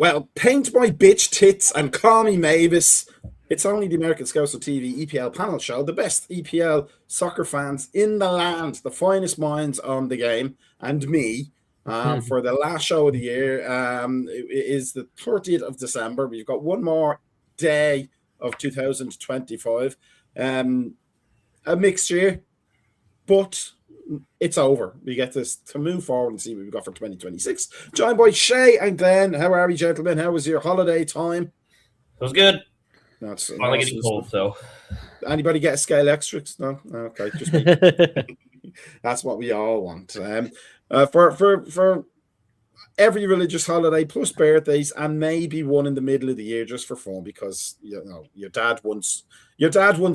Well, paint my bitch tits and call me Mavis. It's only the American Scouser TV EPL panel show, the best EPL soccer fans in the land, the finest minds on the game, and me. For the last show of the year, it is the 30th of December. We've got one more day of 2025. A mixed year, but it's over. We get to move forward and see what we've got for 2026. Joined by Shay and Glenn. How are you, gentlemen? How was your holiday time? It was good. That's finally getting cold, so. Anybody get a scale extras? No? Okay, just me. That's what we all want. For every religious holiday plus birthdays and maybe one in the middle of the year just for fun, because your dad wants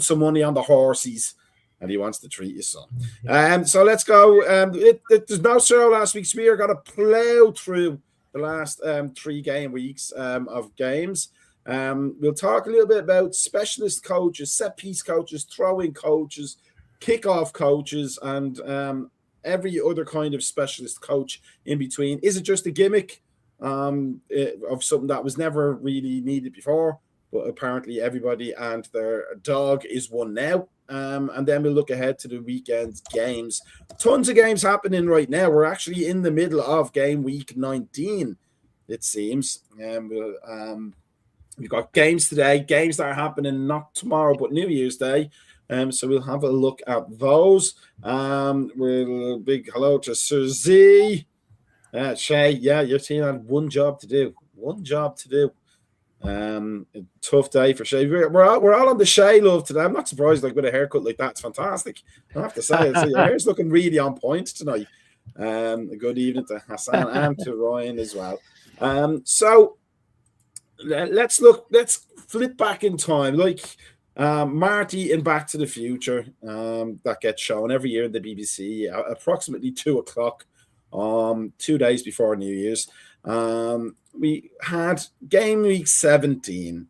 some money on the horses and he wants to treat his son. So let's go. There's no show last week, so we are going to plow through the last 3 game weeks of games. We'll talk a little bit about specialist coaches, set piece coaches, throw-in coaches, kickoff coaches, and every other kind of specialist coach in between. Is it just a gimmick of something that was never really needed before? But apparently everybody and their dog is one now. And then we'll look ahead to the weekend's games. Tons of games happening right now. We're actually in the middle of game week 19, it seems. We've got games today, games that are happening not tomorrow, but New Year's Day. So we'll have a look at those. We'll big hello to Sir Z. Shay, yeah, your team had one job to do. A tough day for Shay. We're all on the Shay love today. I'm not surprised, like with a haircut like that. It's fantastic. I have to say, your hair's looking really on point tonight. A good evening to Hassan and to Ryan as well. So let's flip back in time. Like Marty in Back to the Future, that gets shown every year in the BBC at approximately 2:00, 2 days before New Year's. We had game week 17.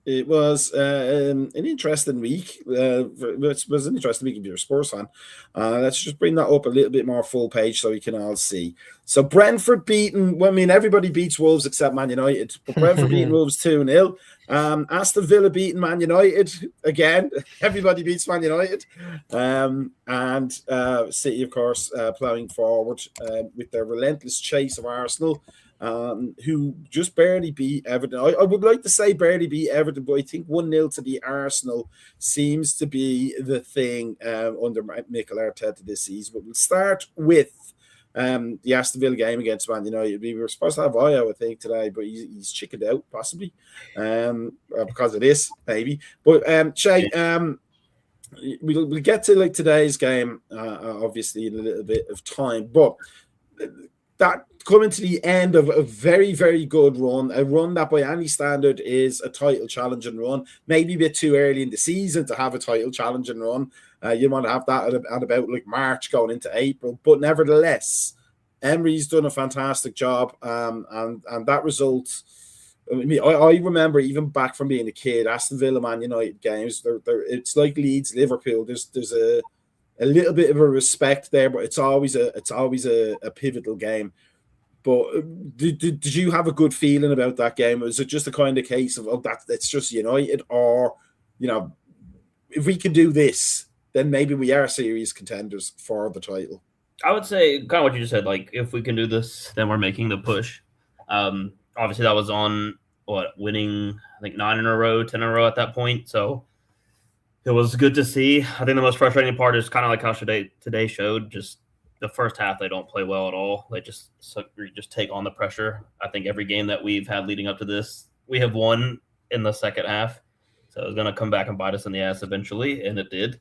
It was an interesting week. It was an interesting week if you're a sports fan. Let's just bring that up a little bit more full page so we can all see. So Brentford beaten, well, I mean, everybody beats Wolves except Man United, but Brentford beaten Wolves 2-0. Aston Villa beaten Man United again. Everybody beats Man United. And City, of course, ploughing forward with their relentless chase of Arsenal. Who just barely beat Everton. I would like to say barely beat Everton, but I think 1-0 to the Arsenal seems to be the thing under Mikel Arteta this season. But we'll start with the Aston Villa game against Man United. We were supposed to have Io, I think, today, but he's chickened out, possibly, because of this, maybe. But Shay, we'll get to like today's game, obviously, in a little bit of time, but that coming to the end of a very, very good run, a run that by any standard is a title challenging run, maybe a bit too early in the season to have a title challenging run. You want to have that at about like March going into April, but nevertheless, Emery's done a fantastic job, and that result. I mean, I remember even back from being a kid, Aston Villa Man United games. It's like Leeds Liverpool. There's a little bit of a respect there, but it's always a pivotal game. But did you have a good feeling about that game? Was it just a kind of case of that it's just United, or if we can do this, then maybe we are serious contenders for the title? I would say kind of what you just said. Like, if we can do this, then we're making the push. Obviously, that was on winning, I think 9 in a row, 10 in a row at that point. So it was good to see. I think the most frustrating part is kind of like how today showed. Just the first half, they don't play well at all. They just take on the pressure. I think every game that we've had leading up to this, we have won in the second half. So it was going to come back and bite us in the ass eventually, and it did.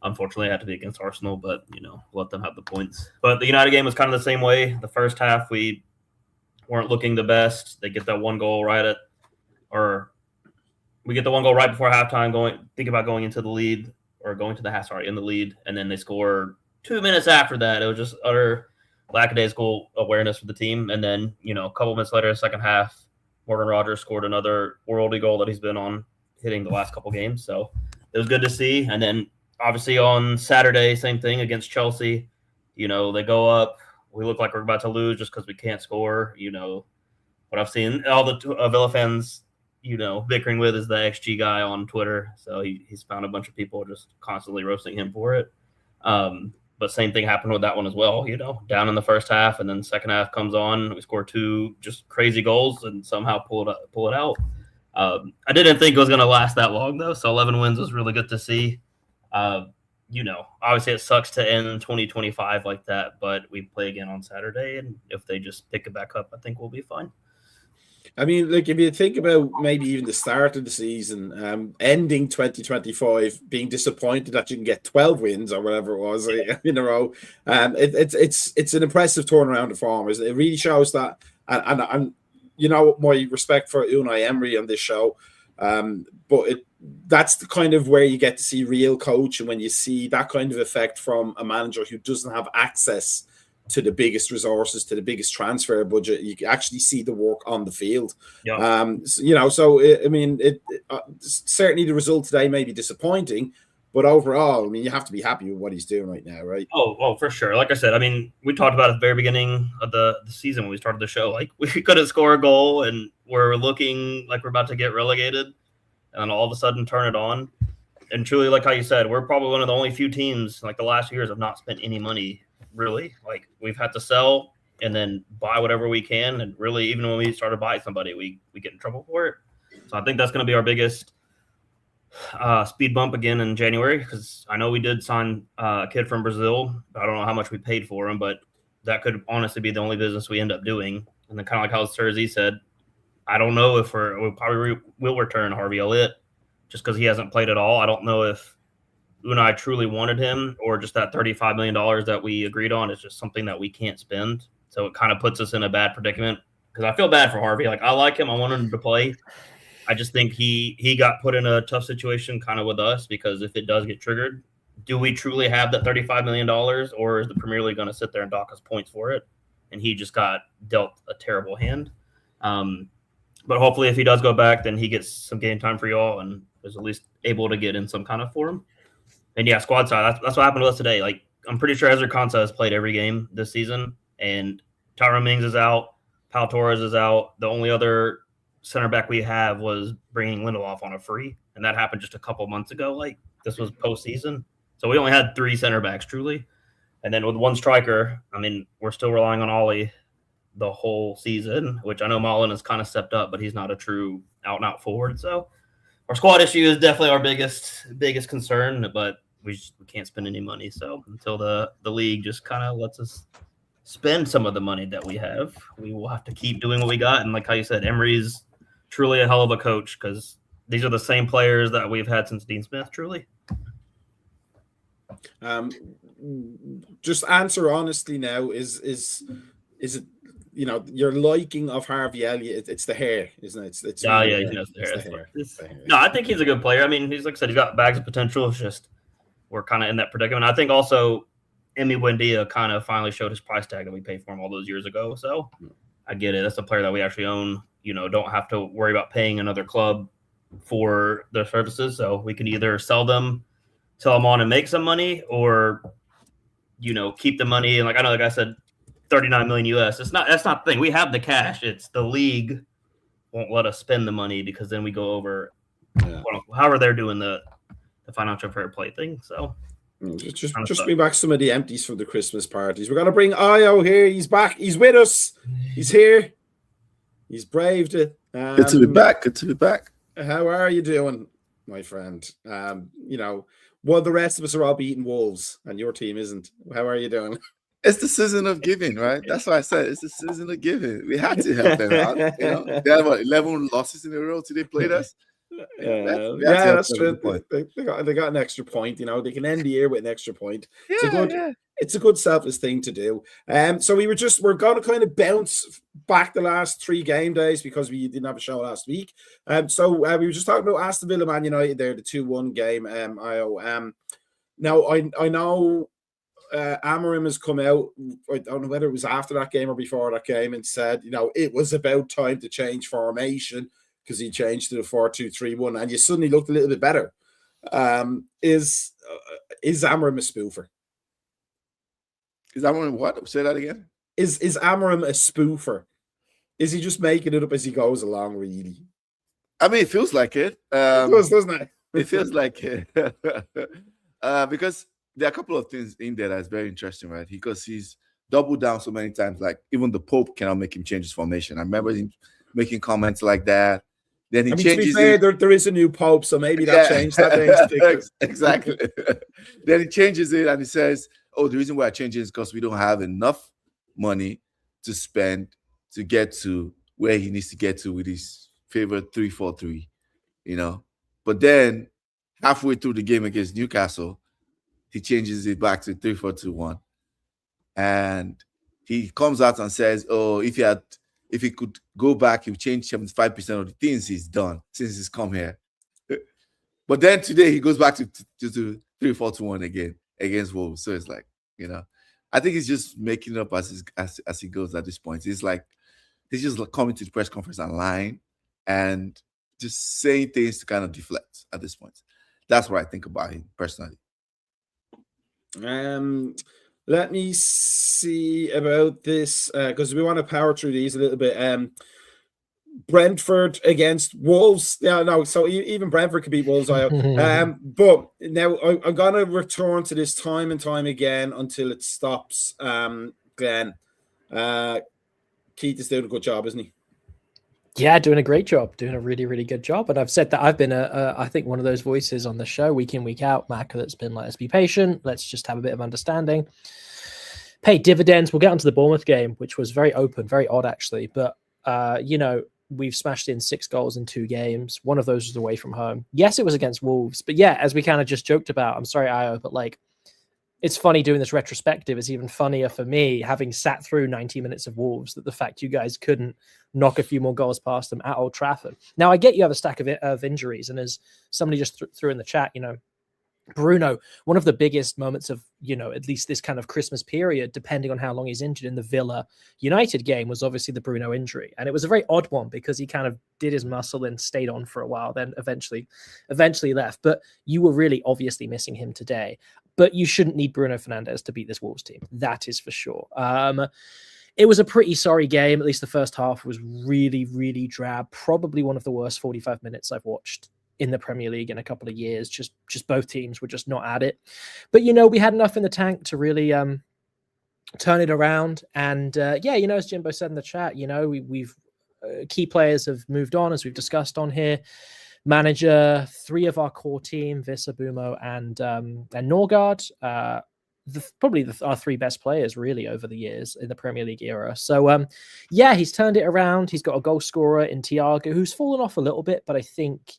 Unfortunately, it had to be against Arsenal, but, let them have the points. But the United game was kind of the same way. The first half, we weren't looking the best. They get that one goal we get the one goal right before halftime, think about going into the lead, or going to the half, in the lead, and then they score 2 minutes after that. It was just utter lackadaisical awareness for the team. And then, a couple minutes later, second half, Morgan Rogers scored another worldy goal that he's been on hitting the last couple games. So it was good to see. And then obviously on Saturday, same thing against Chelsea. They go up. We look like we're about to lose just because we can't score. what I've seen. All the Villa fans, bickering with is the XG guy on Twitter. So he's found a bunch of people just constantly roasting him for it. But same thing happened with that one as well, down in the first half, and then second half comes on. We score 2 just crazy goals and somehow pull it out. I didn't think it was going to last that long, though, so 11 wins was really good to see. Obviously it sucks to end 2025 like that, but we play again on Saturday, and if they just pick it back up, I think we'll be fine. I mean, like, if you think about maybe even the start of the season, ending 2025, being disappointed that you can get 12 wins or whatever it was in a row, it's an impressive turnaround of form. It really shows that, and my respect for Unai Emery on this show, but that's the kind of where you get to see real coach, and when you see that kind of effect from a manager who doesn't have access to the biggest resources, to the biggest transfer budget, you can actually see the work on the field. Yeah. Certainly the result today may be disappointing, but overall, I mean, you have to be happy with what he's doing right now, right? Oh, for sure. Like I said, I mean, we talked about at the very beginning of the season when we started the show, like we couldn't score a goal and we're looking like we're about to get relegated, and then all of a sudden turn it on. And truly, like how you said, we're probably one of the only few teams like the last years have not spent any money. Really, like we've had to sell and then buy whatever we can, and really, even when we started buying somebody, we get in trouble for it. So I think that's going to be our biggest speed bump again in January, because I know we did sign a kid from Brazil. I don't know how much we paid for him, but that could honestly be the only business we end up doing. And then kind of like how Serzi said, I don't know if we probably will return Harvey Elliott just because he hasn't played at all. I don't know if Unai truly wanted him, or just that $35 million that we agreed on is just something that we can't spend. So it kind of puts us in a bad predicament, because I feel bad for Harvey. Like, I like him. I want him to play. I just think he got put in a tough situation kind of with us, because if it does get triggered, do we truly have that $35 million, or is the Premier League going to sit there and dock us points for it? And he just got dealt a terrible hand. But hopefully if he does go back, then he gets some game time for y'all and is at least able to get in some kind of form. And yeah, squad side, that's what happened to us today. Like, I'm pretty sure Ezra Konsa has played every game this season, and Tyrone Mings is out, Pau Torres is out. The only other center back we have was bringing Lindelof on a free, and that happened just a couple months ago. Like, this was postseason, so we only had 3 center backs truly, and then with 1 striker. I mean, we're still relying on Ollie the whole season, which I know Mullen has kind of stepped up, but he's not a true out-and-out forward. So our squad issue is definitely our biggest concern, but we can't spend any money. So until the league just kind of lets us spend some of the money that we have, we will have to keep doing what we got. And like how you said, Emery's truly a hell of a coach, because these are the same players that we've had since Dean Smith, truly. Just answer honestly now, is it, your liking of Harvey Elliott? It's the hair, isn't it? It's yeah, he knows the hair. No, I think he's a good player. I mean, he's, like I said, he's got bags of potential. It's just we're kind of in that predicament. I think also Emi Buendia kind of finally showed his price tag that we paid for him all those years ago. So I get it. That's a player that we actually own. Don't have to worry about paying another club for their services. So we can either sell them on and make some money, or keep the money. And like I said, 39 million US. That's not the thing. We have the cash. It's the league won't let us spend the money, because then we go over however they're doing the financial fair play thing. So just bring back some of the empties from the Christmas parties. We're gonna bring Io here. He's back. He's with us. He's here. He's braved it. Good to be back. Good to be back. How are you doing, my friend? Well, the rest of us are all beating Wolves, and your team isn't. How are you doing? It's the season of giving, right? That's why I said it's the season of giving. We had to help them out. They had 11 losses in a row till they played us. That's true. They got an extra point. They can end the year with an extra point. It's a good selfless thing to do. So we're going to kind of bounce back the last 3 game days, because we didn't have a show last week. So we were just talking about Aston Villa Man United there, the 2-1 game. Now I know Amorim has come out, I don't know whether it was after that game or before that game, and said, it was about time to change formation, because he changed to the 4-2-3-1, and you suddenly looked a little bit better. Is Amorim a spoofer? Is Amorim what? Say that again. Is Amorim a spoofer? is he just making it up as he goes along? Really, I mean, it feels like it. it does, doesn't it? It feels like it. Because there are a couple of things in there that's very interesting, right? Because he's doubled down so many times, like even the Pope cannot make him change his formation. I remember him making comments like that. Then he changes to be fair, it. there is a new Pope, so maybe that changed that. Exactly. Then he changes it and he says, "Oh, the reason why I change it is because we don't have enough money to spend to get to where he needs to get to with his favorite 3-4-3, you know." But then halfway through the game against Newcastle, he changes it back to 3-4-2-1. And he comes out and says, "Oh, if he could go back, he would change 75% of the things he's done since he's come here." But then today he goes back to 3-4-2-1 again against Wolves. So it's like, I think he's just making it up as he goes at this point. It's like he's just like coming to the press conference and lying and just saying things to kind of deflect at this point. That's what I think about him personally. Let me see about this because we want to power through these a little bit. Brentford against Wolves. Yeah, no, so even Brentford could beat Wolves. But now I'm going to return to this time and time again until it stops. Glenn, Keith is doing a good job, isn't he? Yeah, doing a great job, doing a really, really good job. And I've said that I've been, I think, one of those voices on the show week in, week out, Mac, that's been like, let's be patient. Let's just have a bit of understanding. Pay dividends. We'll get onto the Bournemouth game, which was very open, very odd, actually. But, we've smashed in 6 goals in 2 games. One of those was away from home. Yes, it was against Wolves. But yeah, as we kind of just joked about, I'm sorry, Io, but like, it's funny doing this retrospective. It's even funnier for me, having sat through 90 minutes of Wolves, that the fact you guys couldn't knock a few more goals past them at Old Trafford. Now, I get you have a stack of injuries, and as somebody just threw in the chat, Bruno, one of the biggest moments of, at least this kind of Christmas period, depending on how long he's injured in the Villa United game, was obviously the Bruno injury. And it was a very odd one because he kind of did his muscle and stayed on for a while, then eventually left. But you were really obviously missing him today. But you shouldn't need Bruno Fernandes to beat this Wolves team. That is for sure. It was a pretty sorry game. At least the first half was really, really drab. Probably one of the worst 45 minutes I've watched in the Premier League in a couple of years. Just both teams were just not at it. But, we had enough in the tank to really turn it around. And, as Jimbo said in the chat, we've key players have moved on, as we've discussed on here. Manager, 3 of our core team, Vissa, Bumo, and Norgard, probably our 3 best players really over the years in the Premier League era. So, he's turned it around. He's got a goal scorer in Thiago, who's fallen off a little bit, but I think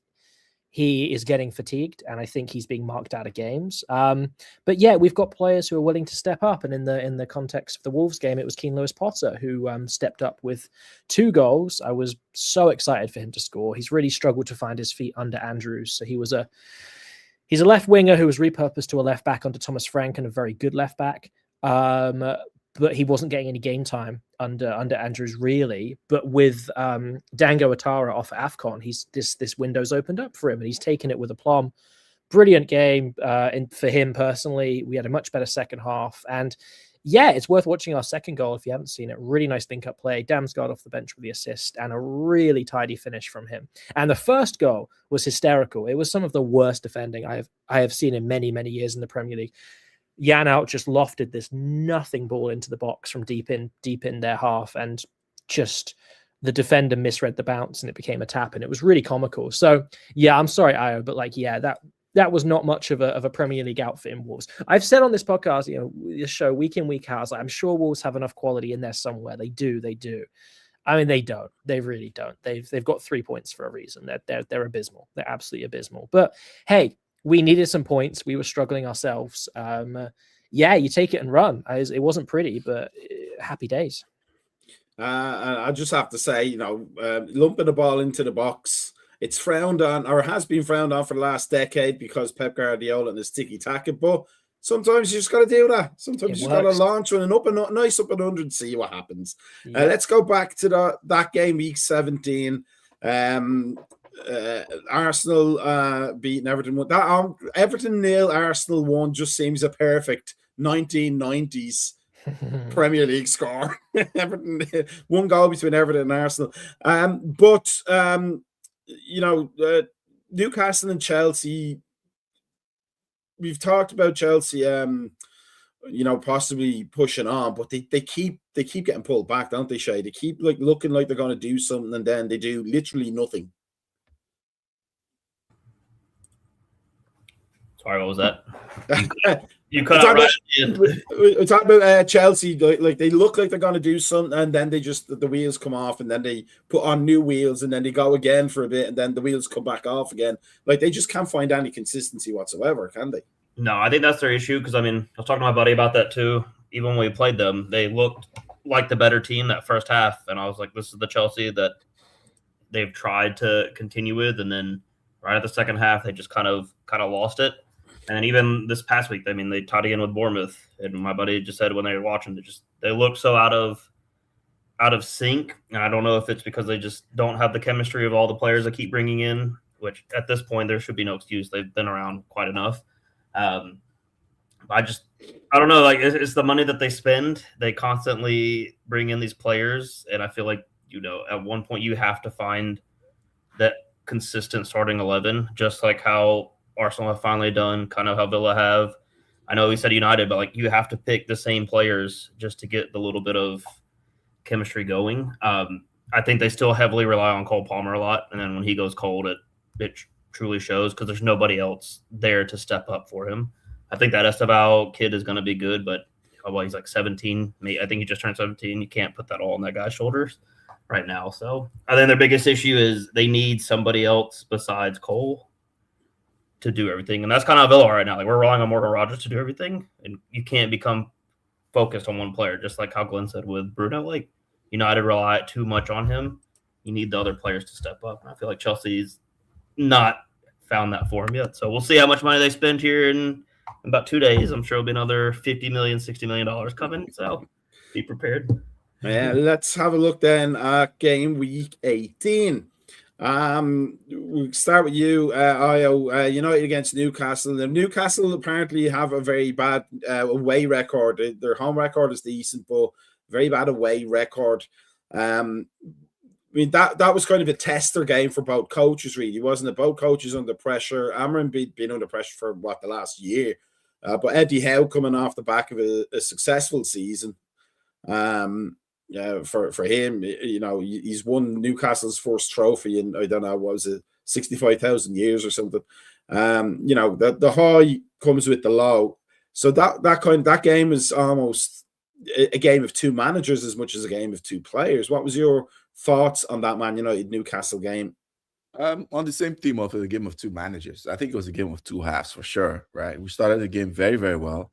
he is getting fatigued, and I think he's being marked out of games. But yeah, we've got players who are willing to step up, and in the context of the Wolves game, it was Keane Lewis-Potter who stepped up with 2 goals. I was so excited for him to score. He's really struggled to find his feet under Andrews, so he's a left winger who was repurposed to a left back under Thomas Frank, and a very good left back. But he wasn't getting any game time under Andrews, really. But with Dango Atara off AFCON, this window's opened up for him, and he's taken it with aplomb. Brilliant game for him personally. We had a much better second half, and yeah, it's worth watching our second goal if you haven't seen it. Really nice link-up play. Damsgaard off the bench with the assist, and a really tidy finish from him. And the first goal was hysterical. It was some of the worst defending I have seen in many, many years in the Premier League. Jan out just lofted this nothing ball into the box from deep in their half, and just the defender misread the bounce, and it became a tap, and it was really comical. So yeah, I'm sorry, Io, but that was not much of a Premier League outfit in Wolves. I've said on this podcast, this show week in, week out, I'm sure Wolves have enough quality in there somewhere. They do. I mean, they don't. They really don't. They've got 3 points for a reason. They're abysmal. They're absolutely abysmal. But hey, we needed some points. We were struggling ourselves. You take it and run. It wasn't pretty, but happy days. I just have to say, lumping the ball into the box, it's frowned on, or has been frowned on for the last decade because Pep Guardiola and his ticky-tacky. But sometimes you just got to do that. Sometimes you just got to launch one and nice up and under and see what happens. Yeah. Let's go back to that game, week 17. Arsenal beating Everton. Everton 0, Arsenal 1 just seems a perfect 1990s Premier League score. Everton, 1 goal between Everton and Arsenal. But Newcastle and Chelsea. We've talked about Chelsea. Possibly pushing on, but they keep getting pulled back, don't they, Shay? They keep looking like they're going to do something, and then they do literally nothing. Sorry, what was that? You cut out right. We're talking about Chelsea. Like they look like they're going to do something, and then the wheels come off, and then they put on new wheels, and then they go again for a bit, and then the wheels come back off again. Like they just can't find any consistency whatsoever, can they? No, I think that's their issue because, I was talking to my buddy about that too. Even when we played them, they looked like the better team that first half, and I was like, this is the Chelsea that they've tried to continue with, and then right at the second half, they just kind of lost it. And then even this past week, they tied again with Bournemouth, and my buddy just said when they were watching, they look so out of sync, and I don't know if it's because they just don't have the chemistry of all the players they keep bringing in, which at this point there should be no excuse. They've been around quite enough. I don't know. Like it's the money that they spend. They constantly bring in these players, and I feel like at one point you have to find that consistent starting 11, just like how Arsenal have finally done, kind of how Villa have. I know we said United, but you have to pick the same players just to get the little bit of chemistry going. I think they still heavily rely on Cole Palmer a lot, and then when he goes cold, it truly shows because there's nobody else there to step up for him. I think that ASTV kid is going to be good, but he's like 17. I think he just turned 17. You can't put that all on that guy's shoulders right now. So I think their biggest issue is they need somebody else besides Cole to do everything. And that's kind of how Villa are right now. We're relying on Morgan Rogers to do everything, and you can't become focused on one player, just like how Glenn said with Bruno. United rely too much on him. You need the other players to step up. And I feel like Chelsea's not found that for him yet. So we'll see how much money they spend here in about 2 days. I'm sure it'll be another $50 million, $60 million coming. So be prepared. Yeah, let's have a look then at game week 18. We'll start with you, Io. United against Newcastle. And Newcastle apparently have a very bad away record. Their home record is decent, but very bad away record. That was kind of a tester game for both coaches, really, wasn't it? Both coaches under pressure. Amorim been under pressure for the last year, but Eddie Howe coming off the back of a successful season. For him, he's won Newcastle's first trophy in, I don't know, what was it, 65,000 years or something. The high comes with the low. So that game is almost a game of two managers as much as a game of two players. What was your thoughts on that Man United Newcastle game? On the same theme of a game of two managers, I think it was a game of two halves for sure, right? We started the game very, very well,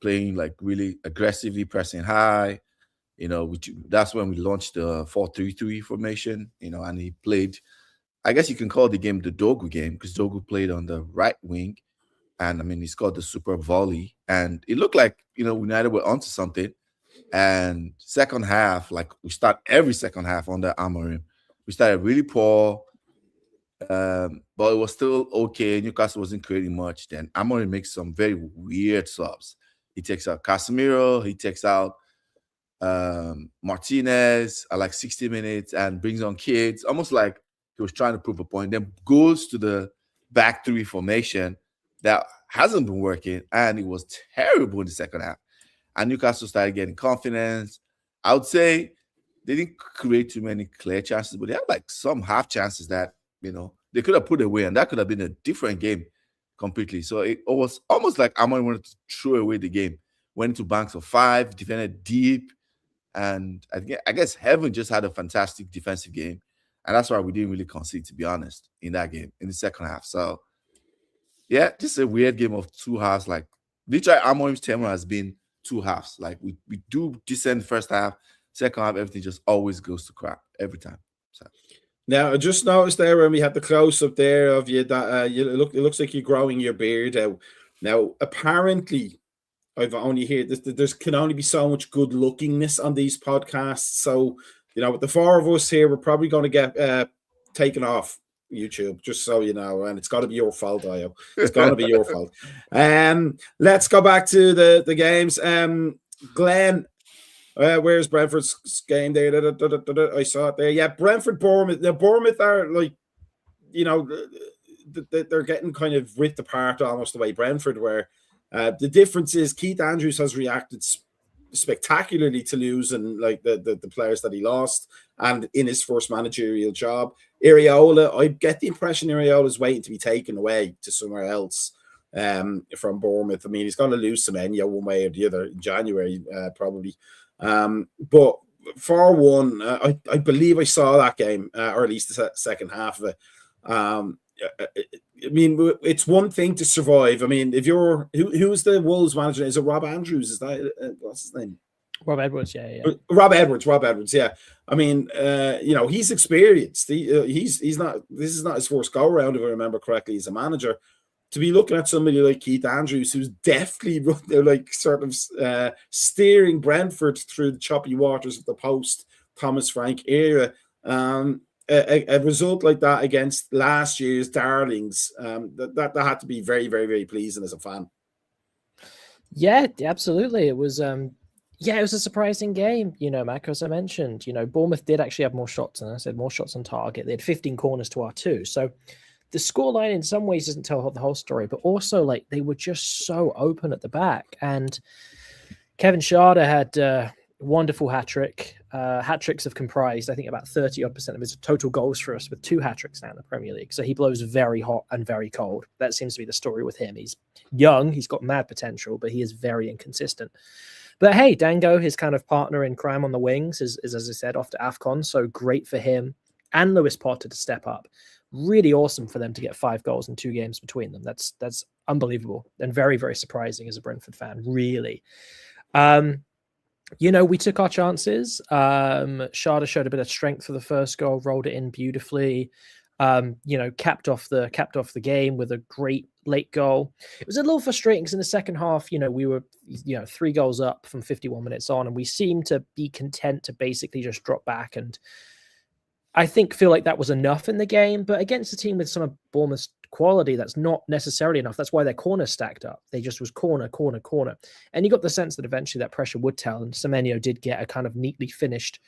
playing really aggressively, pressing high. That's when we launched the 4-3-3 formation. And he played. I guess you can call the game the Dogu game because Dogu played on the right wing, and he scored the super volley, and it looked like United were onto something. And second half, we start every second half under Amorim. We started really poor, but it was still okay. Newcastle wasn't creating much. Then Amorim makes some very weird subs. He takes out Casemiro. He takes out Martinez at 60 minutes and brings on kids, almost like he was trying to prove a point. Then goes to the back three formation that hasn't been working, and it was terrible in the second half. And Newcastle started getting confidence. I would say they didn't create too many clear chances, but they had some half chances that, they could have put away, and that could have been a different game completely. So it was almost like Amorim wanted to throw away the game. Went into banks of 5, defended deep, and I guess Heaven just had a fantastic defensive game. And that's why we didn't really concede, to be honest, in that game, in the second half. So, yeah, just a weird game of two halves. Literally, Amorim's tenure has been two halves. We do decent first half, second half, everything just always goes to crap every time. So. Now, I just noticed there when we had the close-up there of you that it looks like you're growing your beard out. Now, apparently, I've only heard this. There can only be so much good lookingness on these podcasts. So, with the four of us here, we're probably going to get taken off YouTube, just so you know, and it's got to be your fault, Io. It's got to be your fault. Let's go back to the games. Glenn, where's Brentford's game there? I saw it there. Yeah, Brentford, Bournemouth. Now, Bournemouth are like, you know, they're getting kind of ripped apart almost the way Brentford were. The difference is Keith Andrews has reacted spectacularly to losing like the players that he lost, and in his first managerial job. Iriola, I get the impression Iriola's waiting to be taken away to somewhere else from Bournemouth. I mean, he's going to lose Semenyo one way or the other in January, probably. But 4-1, I believe I saw that game, or at least the second half of it. I mean, it's one thing to survive. I mean, if you're who's the Wolves manager? Is it Rob Andrews? Is that what's his name? Rob Edwards, yeah. Rob Edwards, yeah. I mean, you know, he's experienced. He's not. This is not his first go around, if I remember correctly, as a manager. To be looking at somebody like Keith Andrews, who's deftly like sort of steering Brentford through the choppy waters of the post Thomas Frank era. A result like that against last year's darlings, that had to be very, very, very pleasing as a fan. Yeah, absolutely. It was it was a surprising game, you know, Mac, as I mentioned. You know, Bournemouth did actually have more shots, and I said more shots on target. They had 15 corners to our 2. So the scoreline in some ways doesn't tell the whole story, but also like they were just so open at the back. And Kevin Schade had wonderful hat-trick. Hat-tricks have comprised, I think, about 30% of his total goals for us, with 2 hat-tricks now in the Premier League. So he blows very hot and very cold. That seems to be the story with him. He's young, he's got mad potential, but he is very inconsistent. But hey, Dango, his kind of partner in crime on the wings, is as I said, off to AFCON. So great for him and Lewis Potter to step up. Really awesome for them to get 5 goals in 2 games between them. That's unbelievable and very, very surprising as a Brentford fan, really. You know, we took our chances. Schade showed a bit of strength for the first goal, rolled it in beautifully. You know, capped off the game with a great late goal. It was a little frustrating because in the second half, you know, we were 3 goals up from 51 minutes on, and we seemed to be content to basically just drop back. And I feel like that was enough in the game, but against a team with some of Bournemouth's quality, that's not necessarily enough. That's why their corners stacked up. They just was corner. And you got the sense that eventually that pressure would tell, and Semenyo did get a kind of neatly finished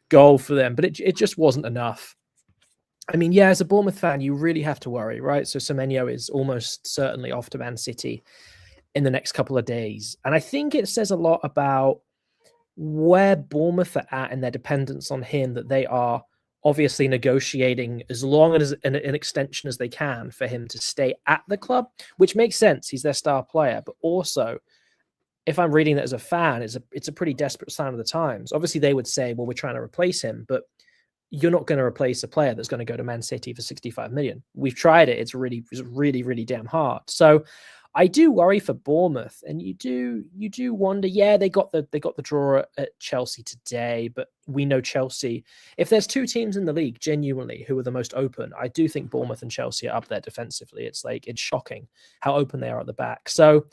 goal for them, but it just wasn't enough. I mean, yeah, as a Bournemouth fan, you really have to worry, right? So Semenyo is almost certainly off to Man City in the next couple of days. And I think it says a lot about where Bournemouth are at and their dependence on him, that they are obviously negotiating as long as an extension as they can for him to stay at the club, which makes sense. He's their star player. But also, if I'm reading that as a fan, it's a pretty desperate sign of the times. Obviously, they would say, well, we're trying to replace him, but you're not going to replace a player that's going to go to Man City for 65 million. We've tried it. It's really, really damn hard. So I do worry for Bournemouth, and you do wonder. Yeah, they got the draw at Chelsea today, but we know Chelsea. If there's 2 teams in the league genuinely who are the most open, I do think Bournemouth and Chelsea are up there defensively. It's shocking how open they are at the back. So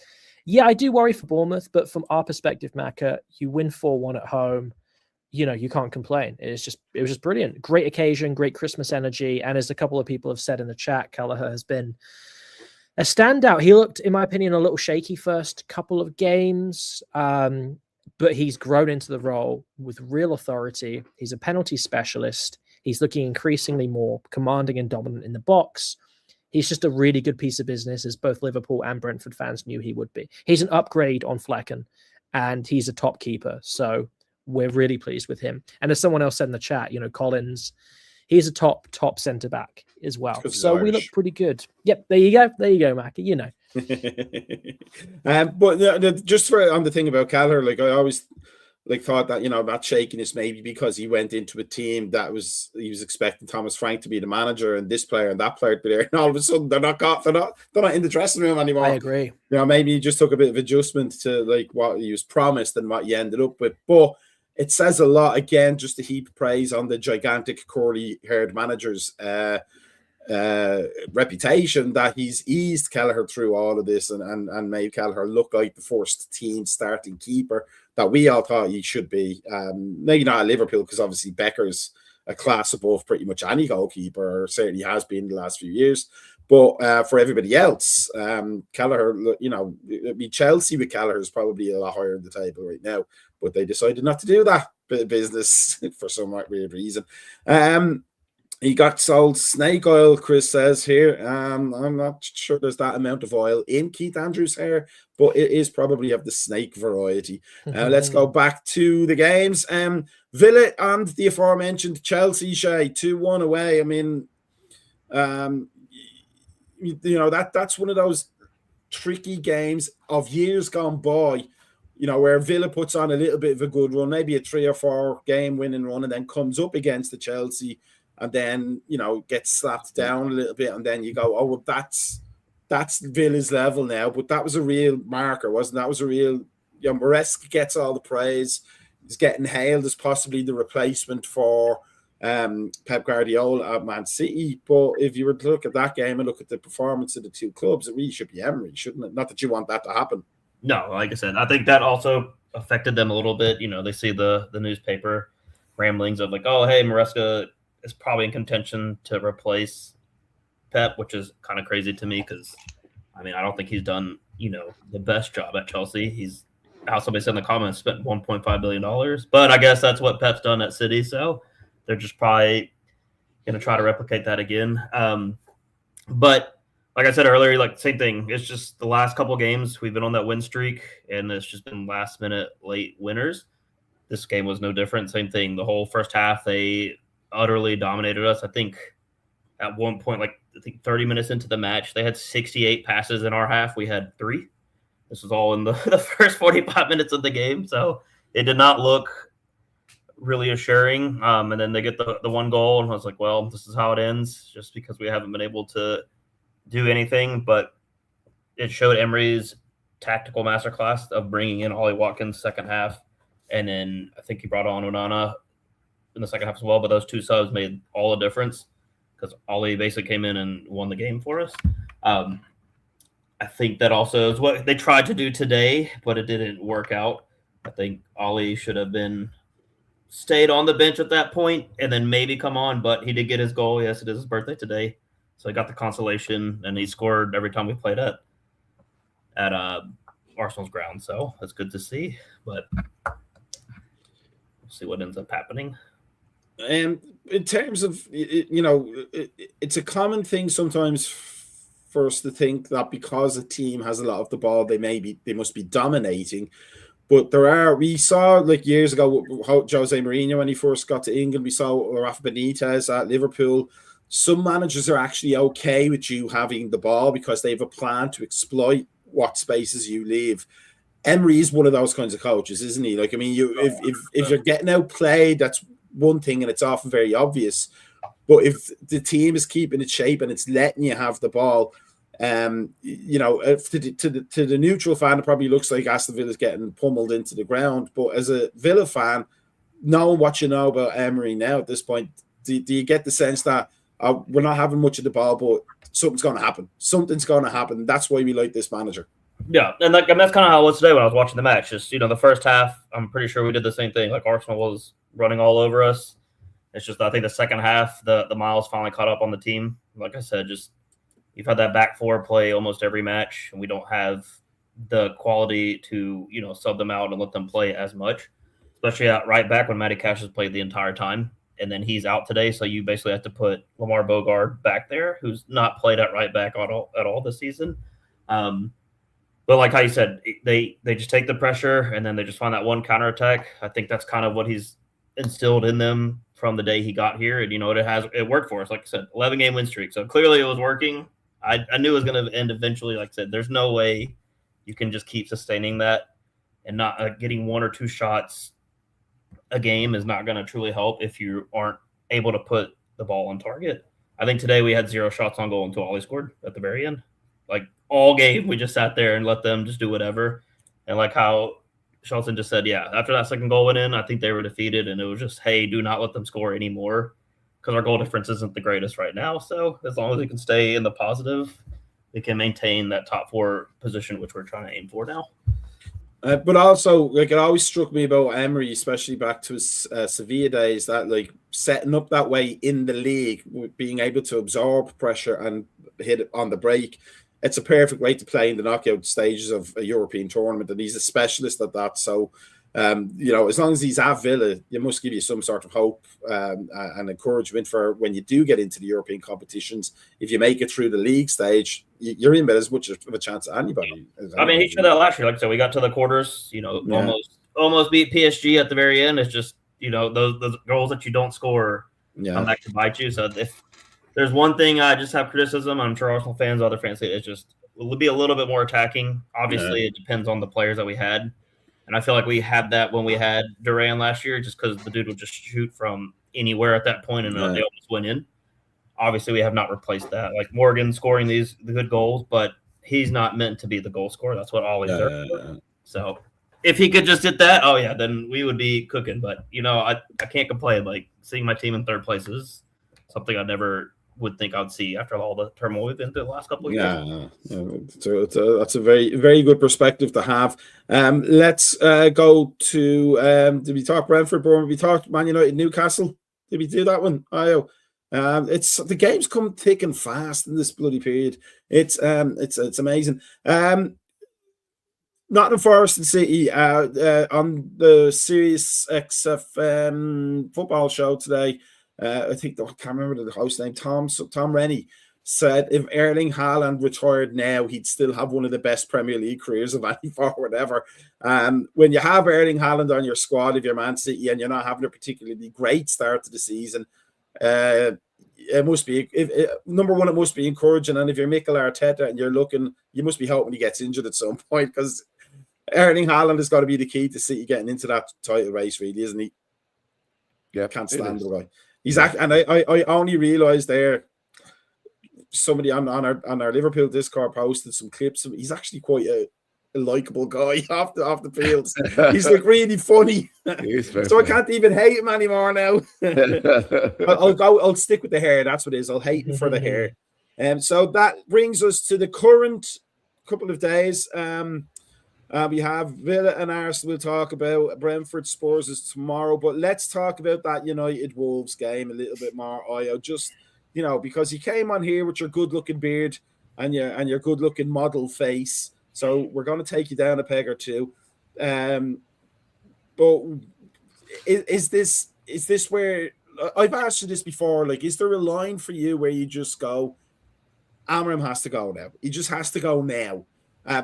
yeah, I do worry for Bournemouth, but from our perspective, Macca, you win 4-1 at home. You know, you can't complain. It was just brilliant. Great occasion, great Christmas energy, and as a couple of people have said in the chat, Kelleher has been a standout. He looked, in my opinion, a little shaky first couple of games, but he's grown into the role with real authority. He's a penalty specialist. He's looking increasingly more commanding and dominant in the box. He's just a really good piece of business, as both Liverpool and Brentford fans knew he would be. He's an upgrade on Flecken, and he's a top keeper. So we're really pleased with him. And as someone else said in the chat, you know, Collins, he's a top centre back as well. So we look pretty good. Yep, there you go, Mackie. You know. But just on the thing about Kelleher, like I always thought that, you know, that shakiness maybe because he went into a team he was expecting Thomas Frank to be the manager and this player and that player to be there, and all of a sudden they're not in the dressing room anymore. I agree. You know, maybe he just took a bit of adjustment to like what he was promised and what he ended up with, but it says a lot, again, just to heap praise on the gigantic curly-haired manager's reputation, that he's eased Kelleher through all of this and made Kelleher look like the first team starting keeper that we all thought he should be. Maybe not at Liverpool, because obviously Becker's a class above pretty much any goalkeeper, or certainly has been in the last few years. But for everybody else, Kelleher, Chelsea with Kelleher is probably a lot higher in the table right now, but they decided not to do that bit of business for some weird reason. He got sold snake oil, Chris says here. I'm not sure there's that amount of oil in Keith Andrews' hair, but it is probably of the snake variety. Let's go back to the games. Villa and the aforementioned Chelsea, Shay, 2-1 away. I mean, that's one of those tricky games of years gone by, where Villa puts on a little bit of a good run, maybe a 3 or 4 game winning run, and then comes up against the Chelsea and then, gets slapped down a little bit. And then you go, oh, well, that's Villa's level now. But that was a real marker, wasn't it? That was a real, Maresca gets all the praise. He's getting hailed as possibly the replacement for Pep Guardiola at Man City. But if you were to look at that game and look at the performance of the two clubs, it really should be Emery, shouldn't it? Not that you want that to happen. No, like I said, I think that also affected them a little bit. They see the newspaper ramblings of like, oh, hey, Maresca is probably in contention to replace Pep, which is kind of crazy to me because, I don't think he's done, the best job at Chelsea. He's, how somebody said in the comments, spent $1.5 billion. But I guess that's what Pep's done at City, so they're just probably going to try to replicate that again. But like I said earlier, same thing. It's just the last couple of games we've been on that win streak, and it's just been last-minute late winners. This game was no different. Same thing. The whole first half, they utterly dominated us. I think at one point, 30 minutes into the match, they had 68 passes in our half. We had 3. This was all in the first 45 minutes of the game, so it did not look really assuring. And then they get the one goal, and I was like, well, this is how it ends, just because we haven't been able to do anything. But it showed Emery's tactical masterclass of bringing in Ollie Watkins second half, and then I think he brought on Onana in the second half as well. But those 2 subs made all the difference because Ollie basically came in and won the game for us. I think that also is what they tried to do today, but it didn't work out. I think Ollie should have stayed on the bench at that point and then maybe come on, but he did get his goal. Yes, it is his birthday today. So he got the consolation, and he scored every time we played at Arsenal's ground. So that's good to see, but we'll see what ends up happening. In terms of, it's a common thing sometimes for us to think that because a team has a lot of the ball, they must be dominating. But we saw years ago, Jose Mourinho, when he first got to England, we saw Rafa Benitez at Liverpool. Some managers are actually okay with you having the ball because they have a plan to exploit what spaces you leave. Emery is one of those kinds of coaches, isn't he? If you're getting outplayed, that's one thing, and it's often very obvious. But if the team is keeping its shape and it's letting you have the ball, to the neutral fan, it probably looks like Aston Villa is getting pummeled into the ground. But as a Villa fan, knowing what you know about Emery now at this point, do you get the sense that we're not having much of the ball, but something's going to happen? Something's going to happen. That's why we like this manager. Yeah, and that's kind of how it was today when I was watching the match. Just, the first half, I'm pretty sure we did the same thing. Arsenal was running all over us. It's just, I think the second half, the miles finally caught up on the team. Like I said, just you've had that back four play almost every match, and we don't have the quality to, sub them out and let them play as much, especially at right back when Matty Cash has played the entire time. And then he's out today, so you basically have to put Lamar Bogard back there, who's not played at right back at all this season. But like how you said, they just take the pressure, and then they just find that one counterattack. I think that's kind of what he's instilled in them from the day he got here. And, it worked for us. Like I said, 11-game win streak. So clearly it was working. I knew it was going to end eventually. Like I said, there's no way you can just keep sustaining that, and not getting one or two shots a game is not going to truly help if you aren't able to put the ball on target. I think today we had 0 shots on goal until Ollie scored at the very end. All game, we just sat there and let them just do whatever. And like how Shelton just said, yeah, after that second goal went in, I think they were defeated, and it was just, hey, do not let them score anymore, because our goal difference isn't the greatest right now. So as long as we can stay in the positive, we can maintain that top 4 position, which we're trying to aim for now. But also, like, it always struck me about Emery, especially back to his Sevilla days, that like setting up that way in the league, being able to absorb pressure and hit it on the break. It's a perfect way to play in the knockout stages of a European tournament, and he's a specialist at that. So, as long as he's at Villa, you must give you some sort of hope and encouragement for when you do get into the European competitions. If you make it through the league stage, you're in as much of a chance as anybody. I mean, he showed that last year. Like I said, we got to the quarters. Almost beat PSG at the very end. It's just those goals that you don't score come back to bite you. So if there's one thing I just have criticism, I'm sure Arsenal fans, other fans say, it's just will be a little bit more attacking. Obviously, it depends on the players that we had. And I feel like we had that when we had Duran last year, just because the dude would just shoot from anywhere at that point and they almost went in. Obviously, we have not replaced that. Like Morgan scoring the good goals, but he's not meant to be the goal scorer. That's what Ollie's there for. So if he could just hit that, then we would be cooking. But, I can't complain. Like seeing my team in third place is something I never would think I'd see after all the turmoil we've been through the last couple of years. That's a very, very good perspective to have. Let's go to did we talk Brentford, Bournemouth? We talked Man United, Newcastle. Did we do that one? It's the games come thick and fast in this bloody period. It's amazing. Nottingham Forest and City on the Sirius XFM football show today. I think I can't remember the host name. Tom Rennie said if Erling Haaland retired now, he'd still have one of the best Premier League careers of any forward ever. When you have Erling Haaland on your squad, if you're Man City and you're not having a particularly great start to the season, it must be number one. It must be encouraging, and if you're Mikel Arteta and you're looking, you must be hoping he gets injured at some point because Erling Haaland has got to be the key to City getting into that title race, really, isn't he? Yeah, can't stand the guy. He's and I only realized there somebody on our Liverpool Discord posted some clips of he's actually quite a likable guy off the field. He's like really funny. So I can't even hate him anymore now. I'll stick with the hair. That's what it is. I'll hate him for the hair. So that brings us to the current couple of days. We have Villa and Arsenal we'll talk about. Brentford Spurs is tomorrow, but let's talk about that United Wolves game a little bit more. Just because you came on here with your good-looking beard and your good-looking model face, so we're going to take you down a peg or two. But is this where I've asked you this before? Like, is there a line for you where you just go, Amram has to go now? He just has to go now.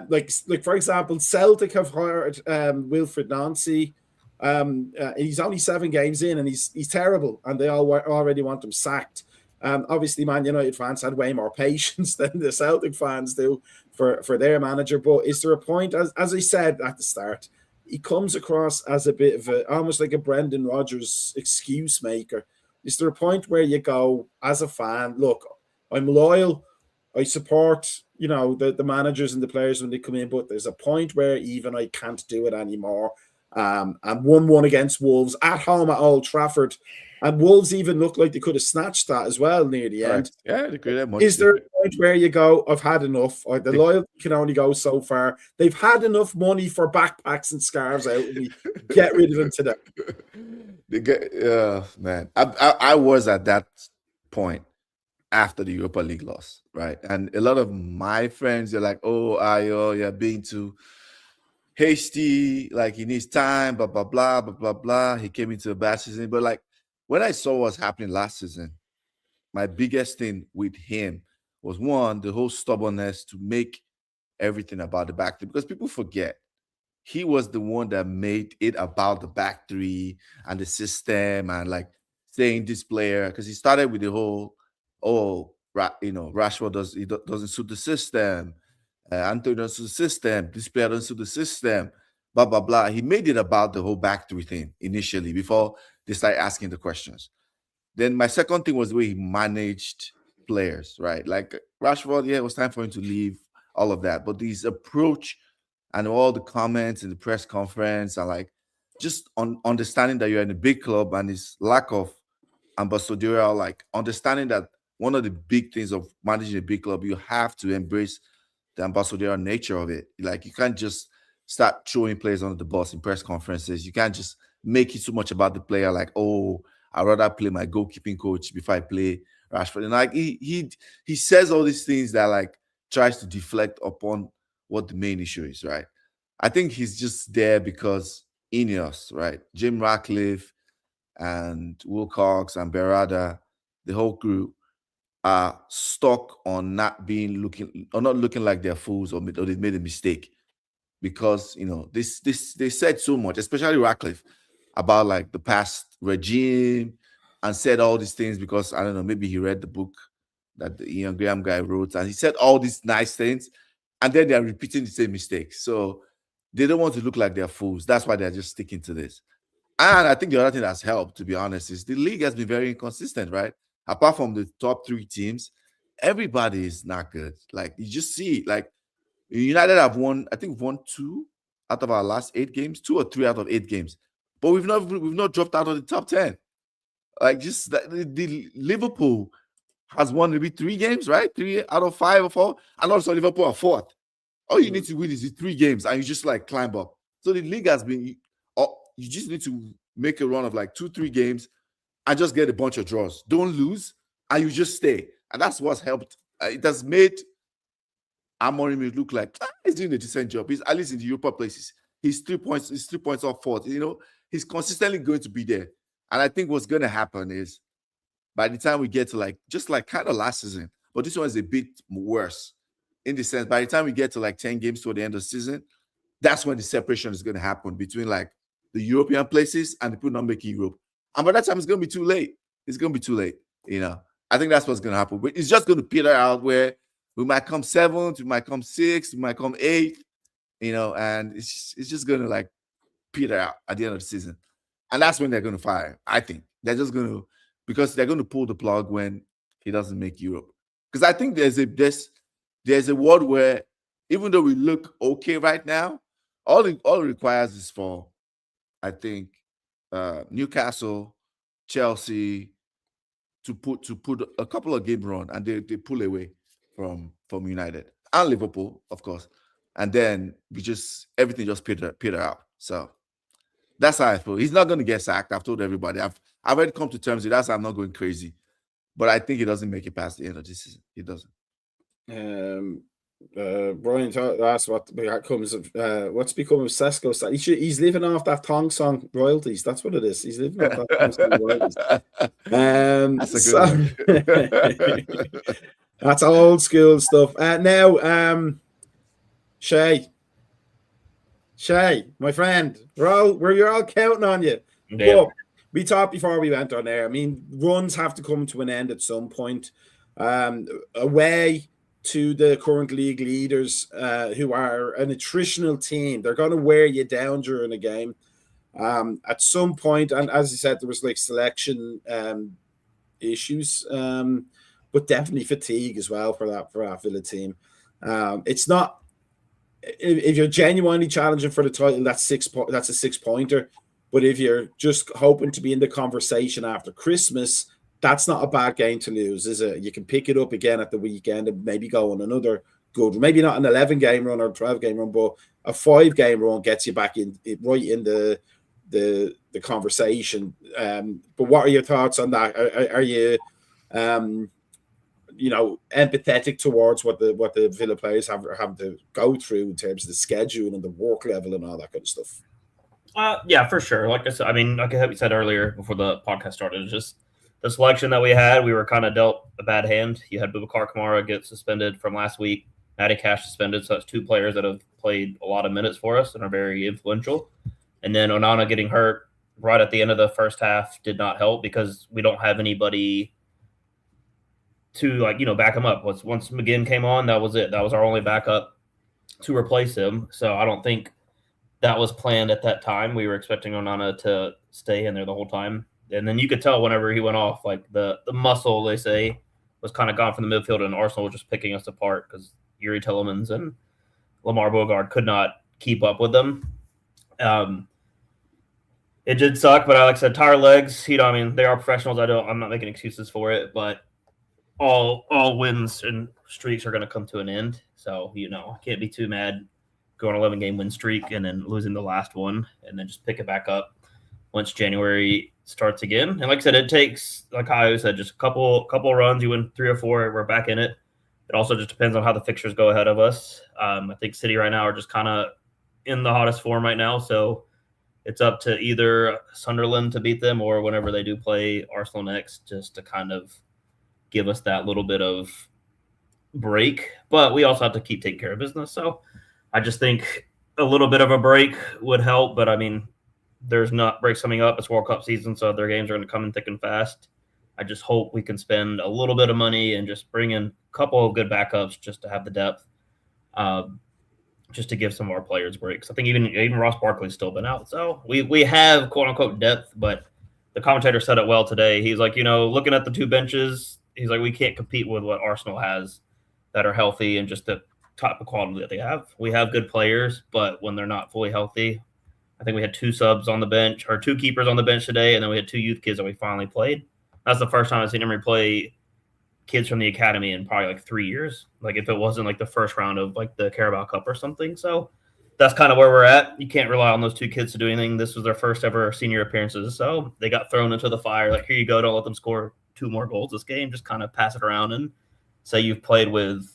Like for example, Celtic have hired Wilfried Nancy. He's only 7 games in, and he's terrible, and they already want him sacked. Obviously, Man United fans had way more patience than the Celtic fans do for their manager. But is there a point, as I said at the start, he comes across as a bit of almost like a Brendan Rodgers excuse maker. Is there a point where you go, as a fan, look, I'm loyal, I support, the managers and the players when they come in, but there's a point where even I can't do it anymore. And 1-1 against Wolves at home at Old Trafford. And Wolves even looked like they could have snatched that as well near the end. Yeah, they could have much. Is there a point where you go, I've had enough, or the loyalty can only go so far? They've had enough money for backpacks and scarves out of me. Get rid of them today. Man, I was at that point after the Europa League loss, right? And a lot of my friends are like, you're being too hasty, like he needs time, blah, blah, blah, blah, blah, blah. He came into a bad season. But like when I saw what's happening last season, my biggest thing with him was one, the whole stubbornness to make everything about the back three, because people forget he was the one that made it about the back three and the system and like saying this player, because he started with the whole, Rashford doesn't suit the system. Anthony doesn't suit the system. This player doesn't suit the system. Blah, blah, blah. He made it about the whole back three thing initially before they started asking the questions. Then my second thing was the way he managed players, right? Like Rashford, it was time for him to leave, all of that. But his approach and all the comments in the press conference and like just understanding that you're in a big club and his lack of ambassadorial, like understanding that one of the big things of managing a big club, you have to embrace the ambassadorial nature of it. Like you can't just start throwing players under the bus in press conferences. You can't just make it so much about the player, like, oh, I'd rather play my goalkeeping coach before I play Rashford. And like he says all these things that like tries to deflect upon what the main issue is, right? I think he's just there because Ineos, right? Jim Ratcliffe and Wilcox and Berrada, the whole crew are stuck on not looking like they're fools or they made a mistake. Because they said so much, especially Ratcliffe, about like the past regime and said all these things because I don't know, maybe he read the book that the Ian Graham guy wrote and he said all these nice things and then they're repeating the same mistakes. So they don't want to look like they're fools. That's why they're just sticking to this. And I think the other thing that's helped, to be honest, is the league has been very inconsistent, right? Apart from the top 3 teams, everybody is not good. Like you just see, like United have won 2 out of our last 8 games, 2 or 3 out of 8 games, but we've not dropped out of the top 10. Like just the Liverpool has won maybe 3 games, right? 3 out of 5 or 4, and also Liverpool are 4th. All you need to win is the 3 games, and you just like climb up. So the league has been. You just need to make a run of like 2-3 games, and just get a bunch of draws. Don't lose, and you just stay, and that's what's helped. It has made Amorim look like he's doing a decent job. He's at least in the Europa places. He's 3 points. He's 3 points off 4th. He's consistently going to be there. And I think what's going to happen is by the time we get to like just like kind of last season, but this one is a bit worse in the sense by the time we get to like 10 games toward the end of the season, that's when the separation is going to happen between like the European places and the people not making Europe. And by that time, it's going to be too late. It's going to be too late. I think that's what's going to happen. But it's just going to peter out where we might come 7th, we might come 6th, we might come 8th, and it's just going to like peter out at the end of the season. And that's when they're going to fire. I think they're just going to, because they're going to pull the plug when he doesn't make Europe. Because I think there's a world where even though we look okay right now, all it requires is for, I think, Newcastle, Chelsea to put a couple of game run, and they pull away from United and Liverpool, of course, and then everything just peter out. So that's how I feel. He's not going to get sacked. I've told everybody. I've already come to terms with that. So I'm not going crazy, but I think he doesn't make it past the end of this season. He doesn't. Brian asked what's become of Sesko. He's living off that Thong Song royalties. That's what it is. He's living off that Thong Song royalties. That's a good one. That's old school stuff. Now, Shay, my friend, you're all counting on you. Yeah. But we talked before we went on air. I mean, runs have to come to an end at some point. Away to the current league leaders who are an attritional team. They're going to wear you down during a game at some point. And as you said, there was like selection issues, but definitely fatigue as well for that Villa team. It's not, if you're genuinely challenging for the title, that's a 6-pointer. But if you're just hoping to be in the conversation after Christmas, that's not a bad game to lose, is it? You can pick it up again at the weekend and maybe go on another good, maybe not an 11-game run or 12-game run, but a 5-game run gets you back right in the conversation. But what are your thoughts on that? Are you empathetic towards what the Villa players have to go through in terms of the schedule and the work level and all that kind of stuff? Yeah, for sure. Like I said, I mean, like we said earlier before the podcast started, it's just the selection that we had, we were kind of dealt a bad hand. You had Boubacar Kamara get suspended from last week, Matty Cash suspended, so that's 2 players that have played a lot of minutes for us and are very influential. And then Onana getting hurt right at the end of the first half did not help because we don't have anybody to back him up. Once McGinn came on, that was it. That was our only backup to replace him. So I don't think that was planned at that time. We were expecting Onana to stay in there the whole time. And then you could tell whenever he went off, like the muscle, they say, was kind of gone from the midfield, and Arsenal was just picking us apart because Yuri Tillemans and Lamar Bogard could not keep up with them. It did suck, but like I said, tired legs. I mean, they are professionals. I'm not making excuses for it, but all wins and streaks are going to come to an end. So I can't be too mad go on 11-game win streak and then losing the last one and then just pick it back up once January starts again. And like I said, it takes, like I said, just a couple runs. You win 3 or 4, we're back in it. It also just depends on how the fixtures go ahead of us. I think City right now are just kind of in the hottest form right now, so it's up to either Sunderland to beat them or whenever they do play Arsenal next, just to kind of give us that little bit of break. But we also have to keep taking care of business. So I just think a little bit of a break would help. But I mean, there's not breaks coming up. It's World Cup season, so their games are going to come in thick and fast. I just hope we can spend a little bit of money and just bring in a couple of good backups just to have the depth, just to give some of our players breaks. I think even Ross Barkley's still been out. So we have quote-unquote depth, but the commentator said it well today. He's like, looking at the 2 benches, he's like, we can't compete with what Arsenal has that are healthy and just the type of quality that they have. We have good players, but when they're not fully healthy, I think we had 2 subs on the bench or 2 keepers on the bench today, and then we had 2 youth kids that we finally played. That's the first time I've seen him play kids from the academy in probably like 3 years. Like if it wasn't like the first round of like the Carabao Cup or something. So that's kind of where we're at. You can't rely on those 2 kids to do anything. This was their first ever senior appearances. So they got thrown into the fire. Like, here you go. Don't let them score 2 more goals this game. Just kind of pass it around and say you've played with,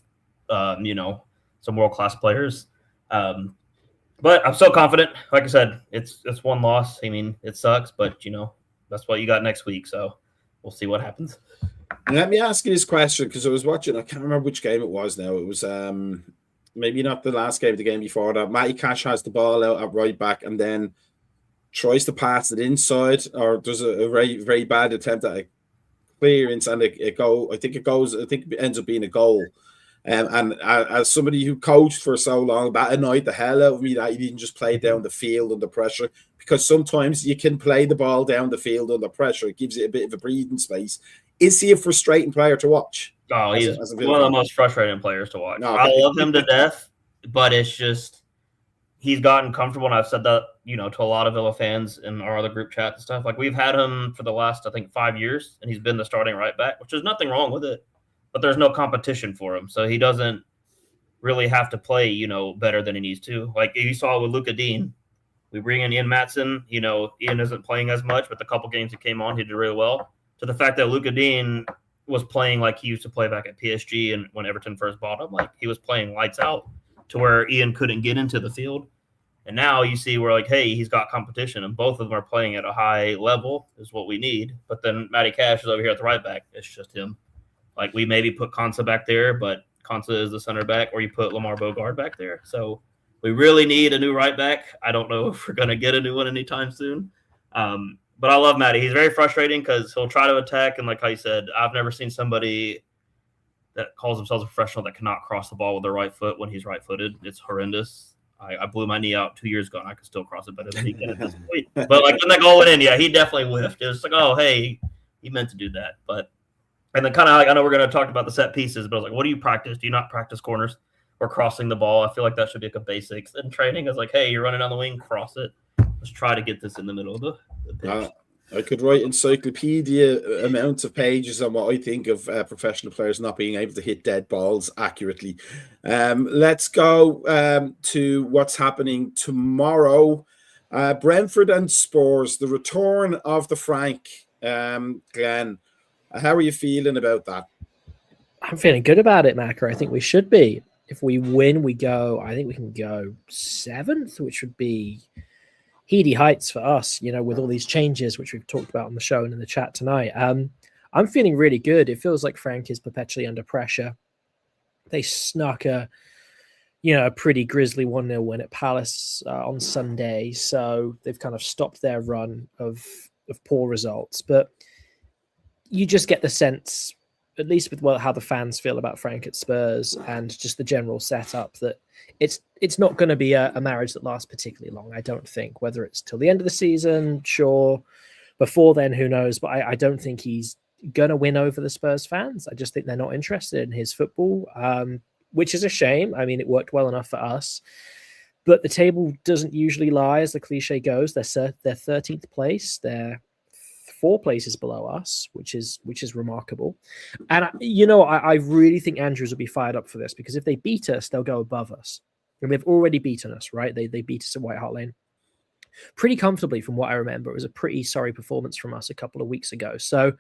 some world-class players. But I'm so confident. Like I said, it's 1 loss. I mean, it sucks, but that's what you got next week. So we'll see what happens. Let me ask you this question, because I was watching, I can't remember which game it was now. It was maybe not the last game, the game before that. Matty Cash has the ball out at right back and then tries to pass it inside, or there's a very, very bad attempt at a clearance, and it ends up being a goal. And as somebody who coached for so long, that annoyed the hell out of me that he didn't just play down the field under pressure, because sometimes you can play the ball down the field under pressure. It gives it a bit of a breathing space. Is he a frustrating player to watch? Oh, he's one of the most frustrating players to watch. No, I love him to death, but it's just he's gotten comfortable, and I've said that to a lot of Villa fans in our other group chat and stuff. Like, we've had him for the last, I think, 5 years, and he's been the starting right back, which is nothing wrong with it. But there's no competition for him, so he doesn't really have to play, better than he needs to. Like you saw with Luka Dean, we bring in Ian Maatson. Ian isn't playing as much, but the couple games he came on, he did really well. To the fact that Luka Dean was playing like he used to play back at PSG and when Everton first bought him, like he was playing lights out to where Ian couldn't get into the field. And now you see where, like, hey, he's got competition, and both of them are playing at a high level is what we need. But then Matty Cash is over here at the right back. It's just him. Like, we maybe put Konsa back there, but Konsa is the center back, or you put Lamar Bogard back there. So we really need a new right back. I don't know if we're going to get a new one anytime soon. But I love Matty. He's very frustrating because he'll try to attack. And like I said, I've never seen somebody that calls themselves a professional that cannot cross the ball with their right foot when he's right-footed. It's horrendous. I blew my knee out 2 years ago, and I could still cross it better than he can at this point. But like when that goal went in, yeah, he definitely whiffed. It was like, oh, hey, he meant to do that. But and then kind of like, I know we're going to talk about the set pieces, but I was like, what do you practice? Do you not practice corners or crossing the ball? I feel like that should be like a basics in training. It's like, hey, you're running down the wing, cross it. Let's try to get this in the middle of the pitch. I could write encyclopedia amounts of pages on what I think of professional players not being able to hit dead balls accurately. Let's go to what's happening tomorrow. Brentford and Spurs, the return of the Frank. Glenn, how are you feeling about that? I'm feeling good about it, Macca. I think we should be. If we win, I think we can go 7th, which would be heady heights for us, with all these changes, which we've talked about on the show and in the chat tonight. I'm feeling really good. It feels like Frank is perpetually under pressure. They snuck a pretty grisly 1-0 win at Palace on Sunday. So they've kind of stopped their run of poor results. But you just get the sense, at least with how the fans feel about Frank at Spurs and just the general setup, that it's not going to be a marriage that lasts particularly long, I don't think. Whether it's till the end of the season, sure. Before then, who knows? But I don't think he's going to win over the Spurs fans. I just think they're not interested in his football, which is a shame. I mean, it worked well enough for us. But the table doesn't usually lie, as the cliche goes. They're 13th place. They're 4 places below us, which is remarkable. And I really think Andrews will be fired up for this, because if they beat us, they'll go above us. And they've already beaten us, right? They beat us at White Hart Lane pretty comfortably from what I remember. It was a pretty sorry performance from us a couple of weeks ago. So,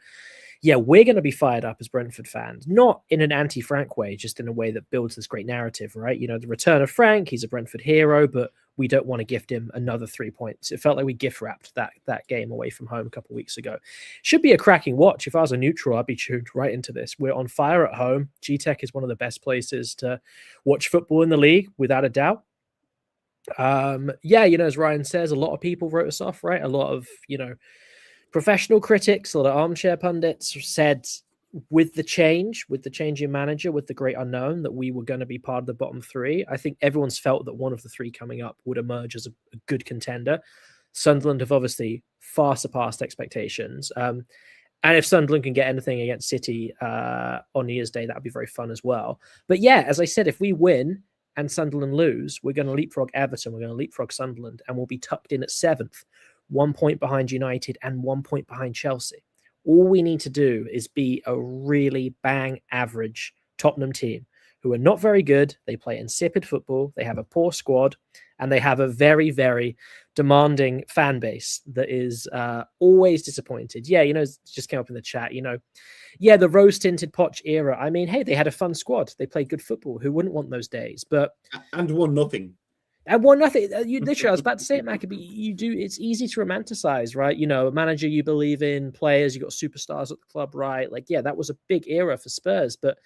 yeah, we're going to be fired up as Brentford fans, not in an anti-Frank way, just in a way that builds this great narrative, right? The return of Frank, he's a Brentford hero, but we don't want to gift him another 3 points. It felt like we gift wrapped that game away from home a couple of weeks ago. Should be a cracking watch. If I was a neutral, I'd be tuned right into this. We're on fire at home. G-Tech is one of the best places to watch football in the league, without a doubt. As Ryan says, a lot of people wrote us off, right? A lot of, professional critics, a lot of armchair pundits said with the change in manager, with the great unknown, that we were going to be part of the bottom three. I think everyone's felt that one of the three coming up would emerge as a good contender. Sunderland have obviously far surpassed expectations. And if Sunderland can get anything against City on New Year's Day, that would be very fun as well. But yeah, as I said, if we win and Sunderland lose, we're going to leapfrog Everton, we're going to leapfrog Sunderland, and we'll be tucked in at 7th. 1 point behind United and 1 point behind Chelsea. All we need to do is be a really bang average Tottenham team who are not very good. They play insipid football. They have a poor squad, and they have a very, very demanding fan base that is always disappointed. Yeah, it just came up in the chat, the rose-tinted Poch era. I mean, hey, they had a fun squad. They played good football. Who wouldn't want those days? And won nothing. And one nothing. Literally, I was about to say it, Maccabee. It's easy to romanticize, right? A manager you believe in, players, you got superstars at the club, right? Like, yeah, that was a big era for Spurs. But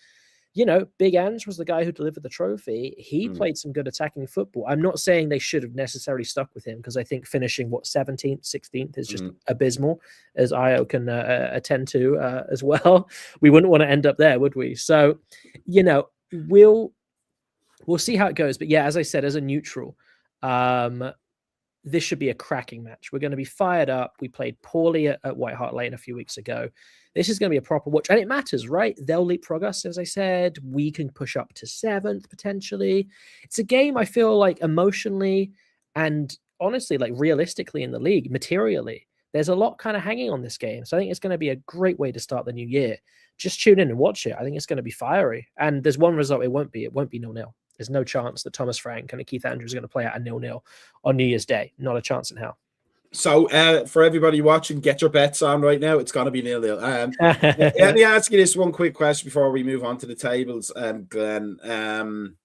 Big Ange was the guy who delivered the trophy. He played some good attacking football. I'm not saying they should have necessarily stuck with him, because I think finishing 17th, 16th is just abysmal, as Io can attend to as well. We wouldn't want to end up there, would we? So, we'll see how it goes. But yeah, as I said, as a neutral, this should be a cracking match. We're going to be fired up. We played poorly at White Hart Lane a few weeks ago. This is going to be a proper watch. And it matters, right? They'll leapfrog us, as I said. We can push up to 7th, potentially. It's a game I feel like emotionally and honestly, like realistically in the league, materially, there's a lot kind of hanging on this game. So I think it's going to be a great way to start the new year. Just tune in and watch it. I think it's going to be fiery. And there's one result it won't be 0-0. There's no chance that Thomas Frank and Keith Andrews are going to play out a 0-0 on New Year's Day. Not a chance in hell. So for everybody watching, get your bets on right now. It's going to be 0-0. Let me ask you this one quick question before we move on to the tables, Glenn.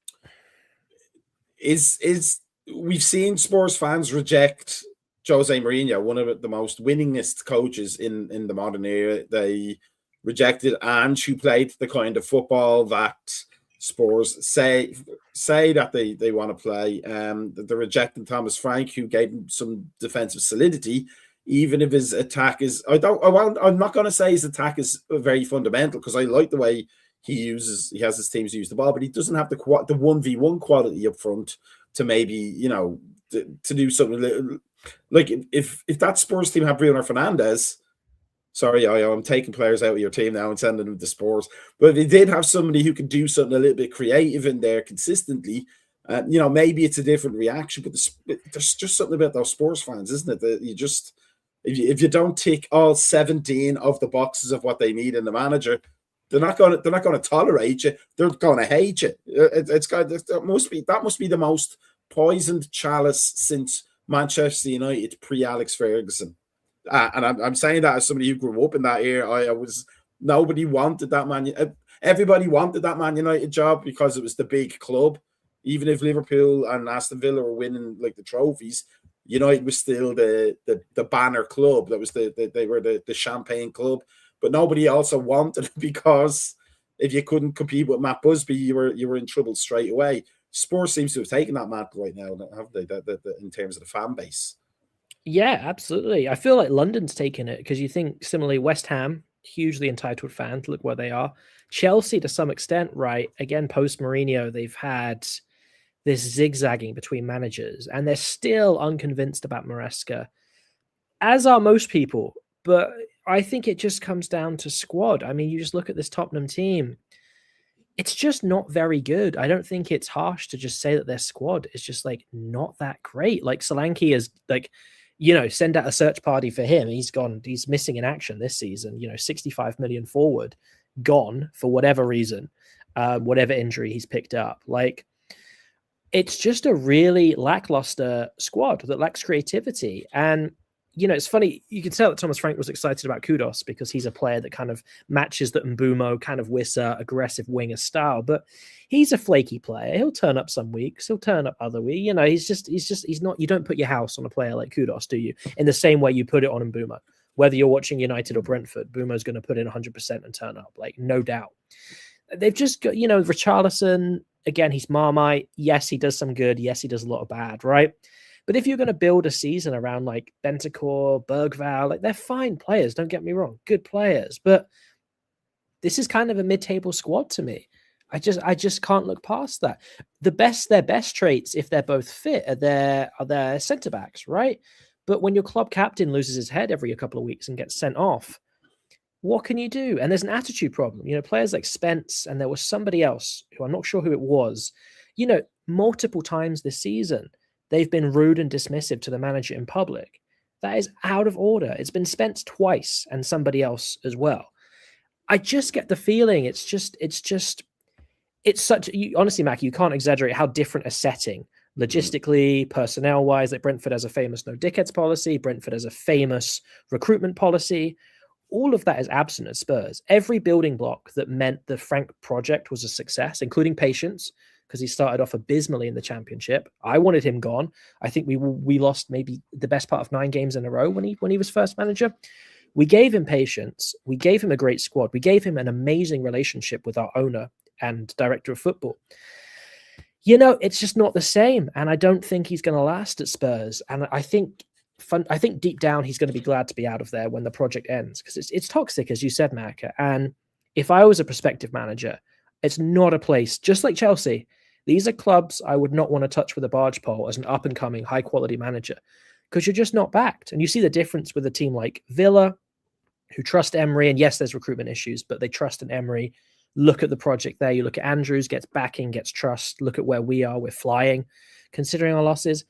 We've seen Spurs fans reject Jose Mourinho, one of the most winningest coaches in the modern era. They rejected Ange, who played the kind of football that Spurs say that they want to play. They're rejecting Thomas Frank, who gave him some defensive solidity, even if his attack is. I'm not going to say his attack is very fundamental, because I like the way he has his teams use the ball, but he doesn't have the 1v1 quality up front to maybe to do something like if that Spurs team had Bruno Fernandes. Sorry, I'm taking players out of your team now and sending them to Spurs. But if they did have somebody who could do something a little bit creative in there consistently, maybe it's a different reaction. But there's just something about those Spurs fans, isn't it? That you just, if you don't tick all 17 of the boxes of what they need in the manager, they're not going to tolerate you. They're going to hate you. That must be the most poisoned chalice since Manchester United pre-Alex Ferguson. And I'm saying that as somebody who grew up in that era. Nobody wanted that man. Everybody wanted that Man United job because it was the big club. Even if Liverpool and Aston Villa were winning like the trophies, United was still the banner club. That was they were the champagne club. But nobody also wanted it, because if you couldn't compete with Matt Busby, you were in trouble straight away. Spurs seems to have taken that mantle right now, haven't they? In terms of the fan base. Yeah, absolutely. I feel like London's taken it, because you think similarly West Ham, hugely entitled fans, look where they are. Chelsea to some extent, right? Again, post Mourinho, they've had this zigzagging between managers, and they're still unconvinced about Maresca, as are most people. But I think it just comes down to squad. I mean, you just look at this Tottenham team. It's just not very good. I don't think it's harsh to just say that their squad is just like not that great. Like Solanke is like, send out a search party for him. He's gone. He's missing in action this season. 65 million forward, gone for whatever reason, whatever injury he's picked up. Like, it's just a really lackluster squad that lacks creativity. And, it's funny. You can tell that Thomas Frank was excited about Kudos because he's a player that kind of matches that Mbumo kind of Wissa aggressive winger style. But he's a flaky player. He'll turn up some weeks. He'll turn up other weeks. He's not. You don't put your house on a player like Kudos, do you? In the same way you put it on Mbumo. Whether you're watching United or Brentford, Mbumo's going to put in 100% and turn up, like no doubt. They've just got, Richarlison. Again, he's Marmite. Yes, he does some good. Yes, he does a lot of bad, right? But if you're going to build a season around like Bentancur, Bergvall, like they're fine players, don't get me wrong, good players. But this is kind of a mid-table squad to me. I just can't look past that. Their best traits, if they're both fit, are their centre-backs, right? But when your club captain loses his head every couple of weeks and gets sent off, what can you do? And there's an attitude problem. Players like Spence, and there was somebody else who I'm not sure who it was, multiple times this season, they've been rude and dismissive to the manager in public. That is out of order. It's been Spence twice and somebody else as well. I just get the feeling honestly, Mac, you can't exaggerate how different a setting, logistically, personnel-wise, like Brentford has a famous no dickheads policy. Brentford has a famous recruitment policy. All of that is absent at Spurs. Every building block that meant the Frank project was a success, including patience, because he started off abysmally in the Championship. I wanted him gone. I think we lost maybe the best part of 9 games in a row when he was first manager. We gave him patience. We gave him a great squad. We gave him an amazing relationship with our owner and director of football. It's just not the same, and I don't think he's going to last at Spurs. And I think deep down he's going to be glad to be out of there when the project ends, because it's toxic, as you said, Macca. And if I was a prospective manager, it's not a place, just like Chelsea. These are clubs I would not want to touch with a barge pole as an up-and-coming, high-quality manager, because you're just not backed. And you see the difference with a team like Villa, who trust Emery, and yes, there's recruitment issues, but they trust in Emery. Look at the project there. You look at Andrews, gets backing, gets trust. Look at where we are. We're flying, considering our losses.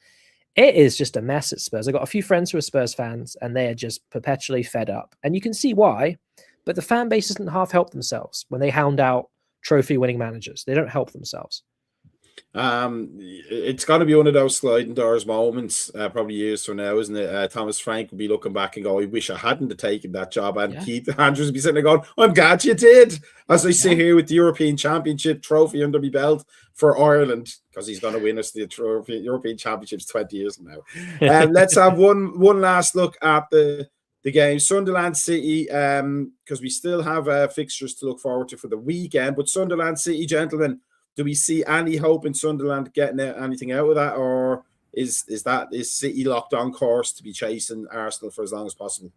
It is just a mess at Spurs. I've got a few friends who are Spurs fans, and they are just perpetually fed up. And you can see why, but the fan base doesn't half help themselves when they hound out trophy-winning managers. They don't help themselves. It's going to be one of those sliding doors moments, probably years from now, isn't it? Thomas Frank will be looking back and go, I wish I hadn't taken that job. And Keith Andrews will be sitting there going, I'm glad you did. As I sit here with the European Championship trophy under my belt for Ireland, because he's going to win us the European Championships 20 years from now. Let's have one last look at the game. Sunderland City, because we still have fixtures to look forward to for the weekend. But Sunderland City, gentlemen, do we see any hope in Sunderland getting anything out of that, or is City locked on course to be chasing Arsenal for as long as possible?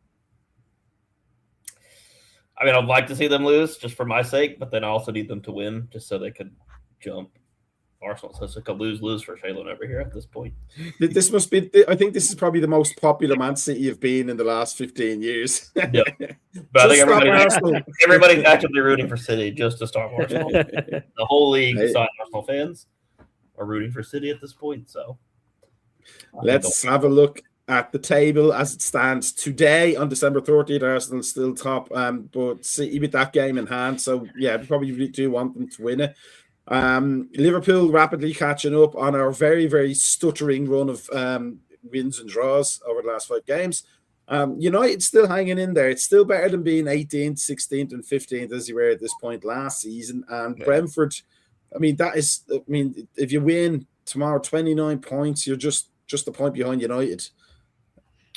I mean, I'd like to see them lose just for my sake, but then I also need them to win just so they could jump Arsenal. So it's like a lose-lose for Shaylin over here at this point. This must be, I think this is probably the most popular Man City have been in the last 15 years. Yeah. But I think everybody's actively rooting for City just to stop Arsenal. The whole league, besides Arsenal fans, are rooting for City at this point. So let's have a look at the table as it stands today on December 30th. Arsenal still top, but City with that game in hand. So yeah, we probably do want them to win it. Liverpool rapidly catching up on our very, very stuttering run of wins and draws over the last 5 games. United still hanging in there. It's still better than being 18th, 16th, and 15th as you were at this point last season. And Brentford, if you win tomorrow, 29 points, you're just a point behind United.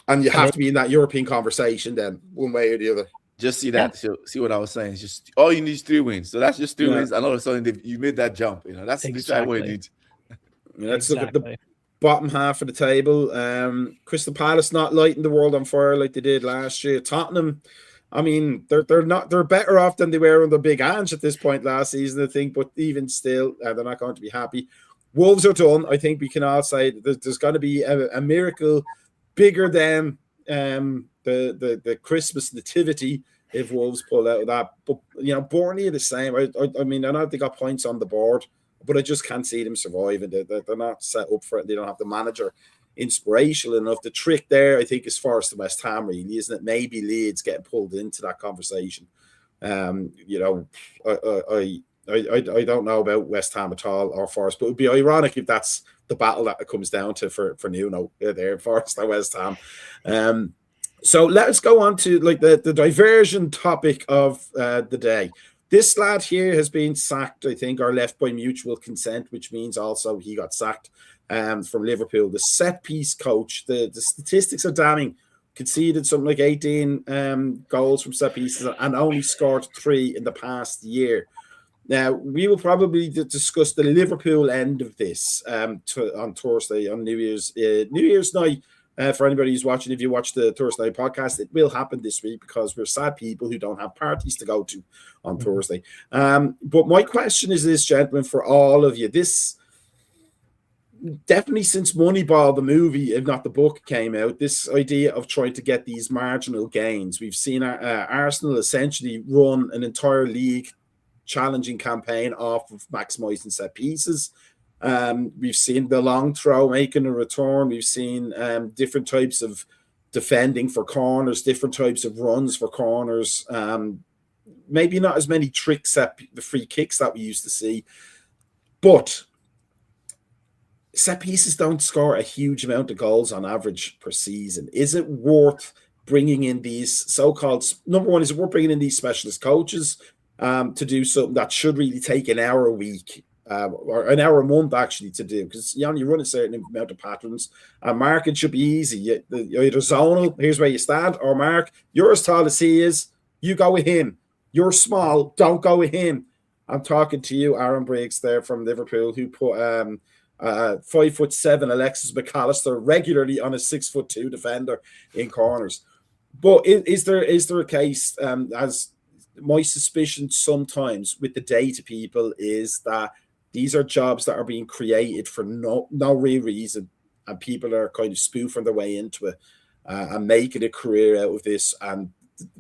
And you have to be in that European conversation then, one way or the other. Just see that. So, see what I was saying. It's just all you need is 3 wins. So that's just 3 wins. And all of a sudden, you made that jump. That's exactly what you need. Let's look at the bottom half of the table. Crystal Palace not lighting the world on fire like they did last year. Tottenham, I mean, they're better off than they were under Big Ange at this point last season, I think. But even still, they're not going to be happy. Wolves are done. I think we can all say there's going to be a miracle bigger than the Christmas nativity if Wolves pull out of that. But Burnley are the same. I mean, I know they got points on the board, but I just can't see them surviving. They're not set up for it. They don't have the manager inspirational enough. The trick there, I think, is Forest and West Ham, really, isn't it? Maybe Leeds getting pulled into that conversation. I don't know about West Ham at all or Forest, but it would be ironic if that's the battle that it comes down to for Nuno there, Forest or West Ham. So let's go on to like the diversion topic of the day. This lad here has been sacked, I think, or left by mutual consent, which means also he got sacked from Liverpool. The set piece coach, the statistics are damning. Conceded something like 18 goals from set pieces and only scored 3 in the past year. Now, we will probably discuss the Liverpool end of this on Thursday, on New Year's night. For anybody who's watching, if you watch the Thursday night podcast, it will happen this week because we're sad people who don't have parties to go to on Thursday. But my question is this, gentlemen, for all of you. This definitely since Moneyball, the movie, if not the book, came out, this idea of trying to get these marginal gains. We've seen Arsenal essentially run an entire league challenging campaign off of maximizing set pieces. We've seen the long throw making a return. We've seen different types of defending for corners, different types of runs for corners. Maybe not as many tricks at the free kicks that we used to see, but set pieces don't score a huge amount of goals on average per season. Is it worth bringing in these so-called, number one, is it worth bringing in these specialist coaches to do something that should really take an hour a week or an hour a month actually to do? Because you run a certain amount of patterns. Mark, it should be easy. Either zonal, here's where you stand, or Mark, you're as tall as he is, you go with him. You're small, don't go with him. I'm talking to you, Aaron Briggs, there from Liverpool, who put 5'7" Alexis McAllister regularly on a 6'2" defender in corners. But is there a case, as my suspicion sometimes with the data people is that these are jobs that are being created for no real reason, and people are kind of spoofing their way into it and making a career out of this, and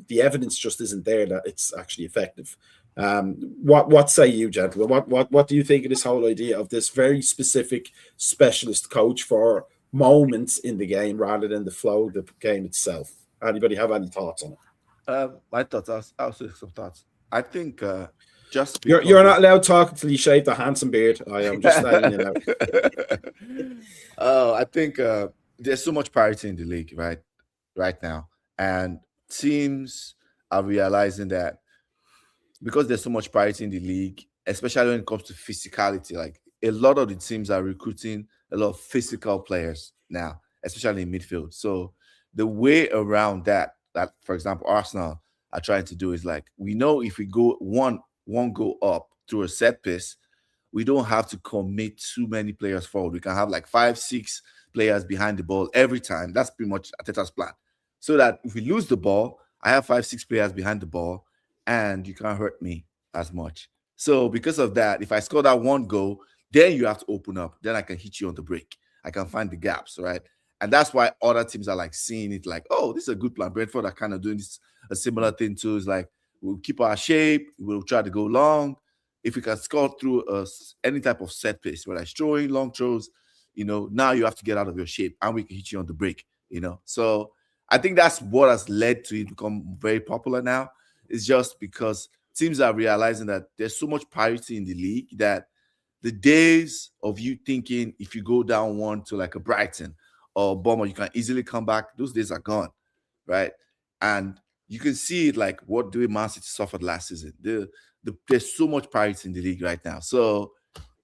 the evidence just isn't there that it's actually effective. What say you, gentlemen? What do you think of this whole idea of this very specific specialist coach for moments in the game rather than the flow of the game itself? Anybody have any thoughts on it? My thoughts. I'll say some thoughts. I think just you're not allowed to talk until you shave the handsome beard. I am just letting you know. I think there's so much parity in the league right now, and teams are realizing that because there's so much parity in the league, especially when it comes to physicality, like a lot of the teams are recruiting a lot of physical players now, especially in midfield. So the way around that for example, Arsenal are trying to do is like, we know if we go one go up through a set piece, we don't have to commit too many players forward. We can have like 5-6 players behind the ball every time. That's pretty much Arteta's plan. So that if we lose the ball, I have 5-6 players behind the ball, and you can't hurt me as much. So because of that, if I score that one goal, then you have to open up. Then I can hit you on the break. I can find the gaps, right? And that's why other teams are like seeing it like, oh, this is a good plan. Brentford are kind of doing this, a similar thing too. It's like, we'll keep our shape. We'll try to go long. If we can score through any type of set piece, whether it's throwing, long throws, now you have to get out of your shape and we can hit you on the break, So I think that's what has led to it become very popular now. It's just because teams are realizing that there's so much parity in the league that the days of you thinking if you go down one to like a Brighton or Bournemouth, you can easily come back, those days are gone, right? And you can see it like what the way Man City suffered last season. There's so much parity in the league right now. So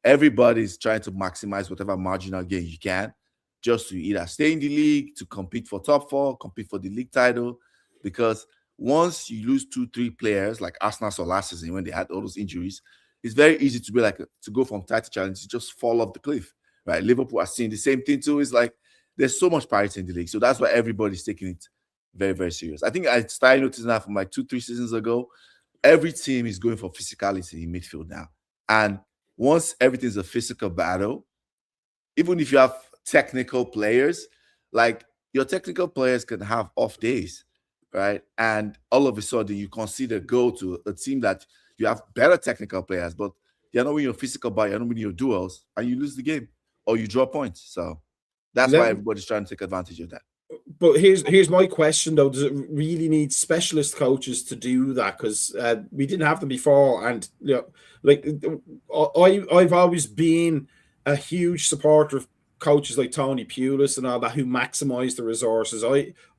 everybody's trying to maximize whatever marginal gain you can just to either stay in the league, to compete for top 4, compete for the league title. Because once you lose 2-3 players, like Arsenal saw last season when they had all those injuries, it's very easy to be like to go from title challenge to just fall off the cliff, right? Liverpool are seeing the same thing too. It's like there's so much parity in the league. So that's why everybody's taking it very, very serious. I think I started noticing that from like 2-3 seasons ago. Every team is going for physicality in midfield now. And once everything's a physical battle, even if you have technical players, like your technical players can have off days, right? And all of a sudden you consider go to a team that you have better technical players, but you're not winning your physical battle, you're not winning your duels, and you lose the game or you draw points. So that's why everybody's trying to take advantage of that. but here's my question though: does it really need specialist coaches to do that? Because we didn't have them before, and like I've always been a huge supporter of coaches like Tony Pulis and all that who maximize the resources.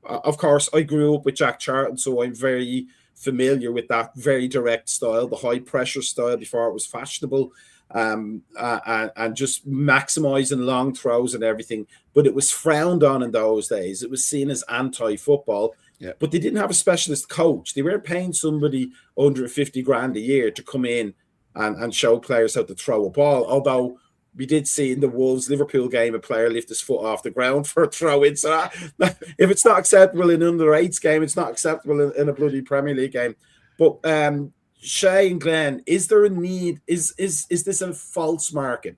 Of course, I grew up with Jack Charlton, so I'm very familiar with that very direct style, the high pressure style before it was fashionable. And just maximizing long throws and everything, but it was frowned on in those days. It was seen as anti-football. Yeah. But they didn't have a specialist coach. They weren't paying somebody under 50 grand a year to come in and show players how to throw a ball. Although we did see in the Wolves Liverpool game a player lift his foot off the ground for a throw in. So if it's not acceptable in an under-8s game, it's not acceptable in a bloody Premier League game. But Shay and Glenn, is there a need? Is this a false market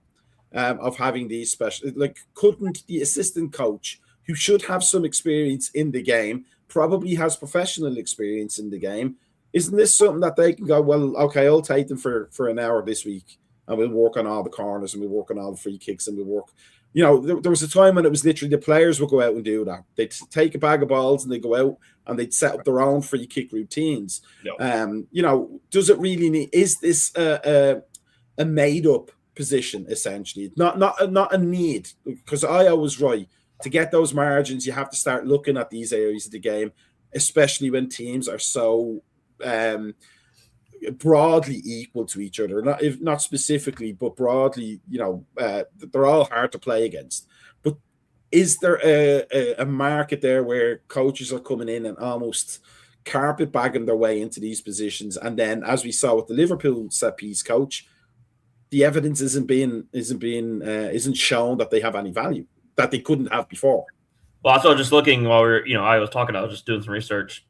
of having these special? Like, couldn't the assistant coach, who should have some experience in the game, probably has professional experience in the game? Isn't this something that they can go, well, okay, I'll take them for an hour this week, and we'll work on all the corners, and we'll work on all the free kicks, and we'll work. There was a time when it was literally the players would go out and do that. They'd take a bag of balls and they'd go out and they'd set up their own free kick routines. Yep. Does it really need? Is this a made up position essentially? Not a need, because I always right to get those margins. You have to start looking at these areas of the game, especially when teams are so broadly equal to each other, not specifically, but broadly. They're all hard to play against. But is there a market there where coaches are coming in and almost carpet bagging their way into these positions, and then, as we saw with the Liverpool set piece coach, the evidence isn't shown that they have any value that they couldn't have before? Well, I was just looking while I was talking. I was just doing some research.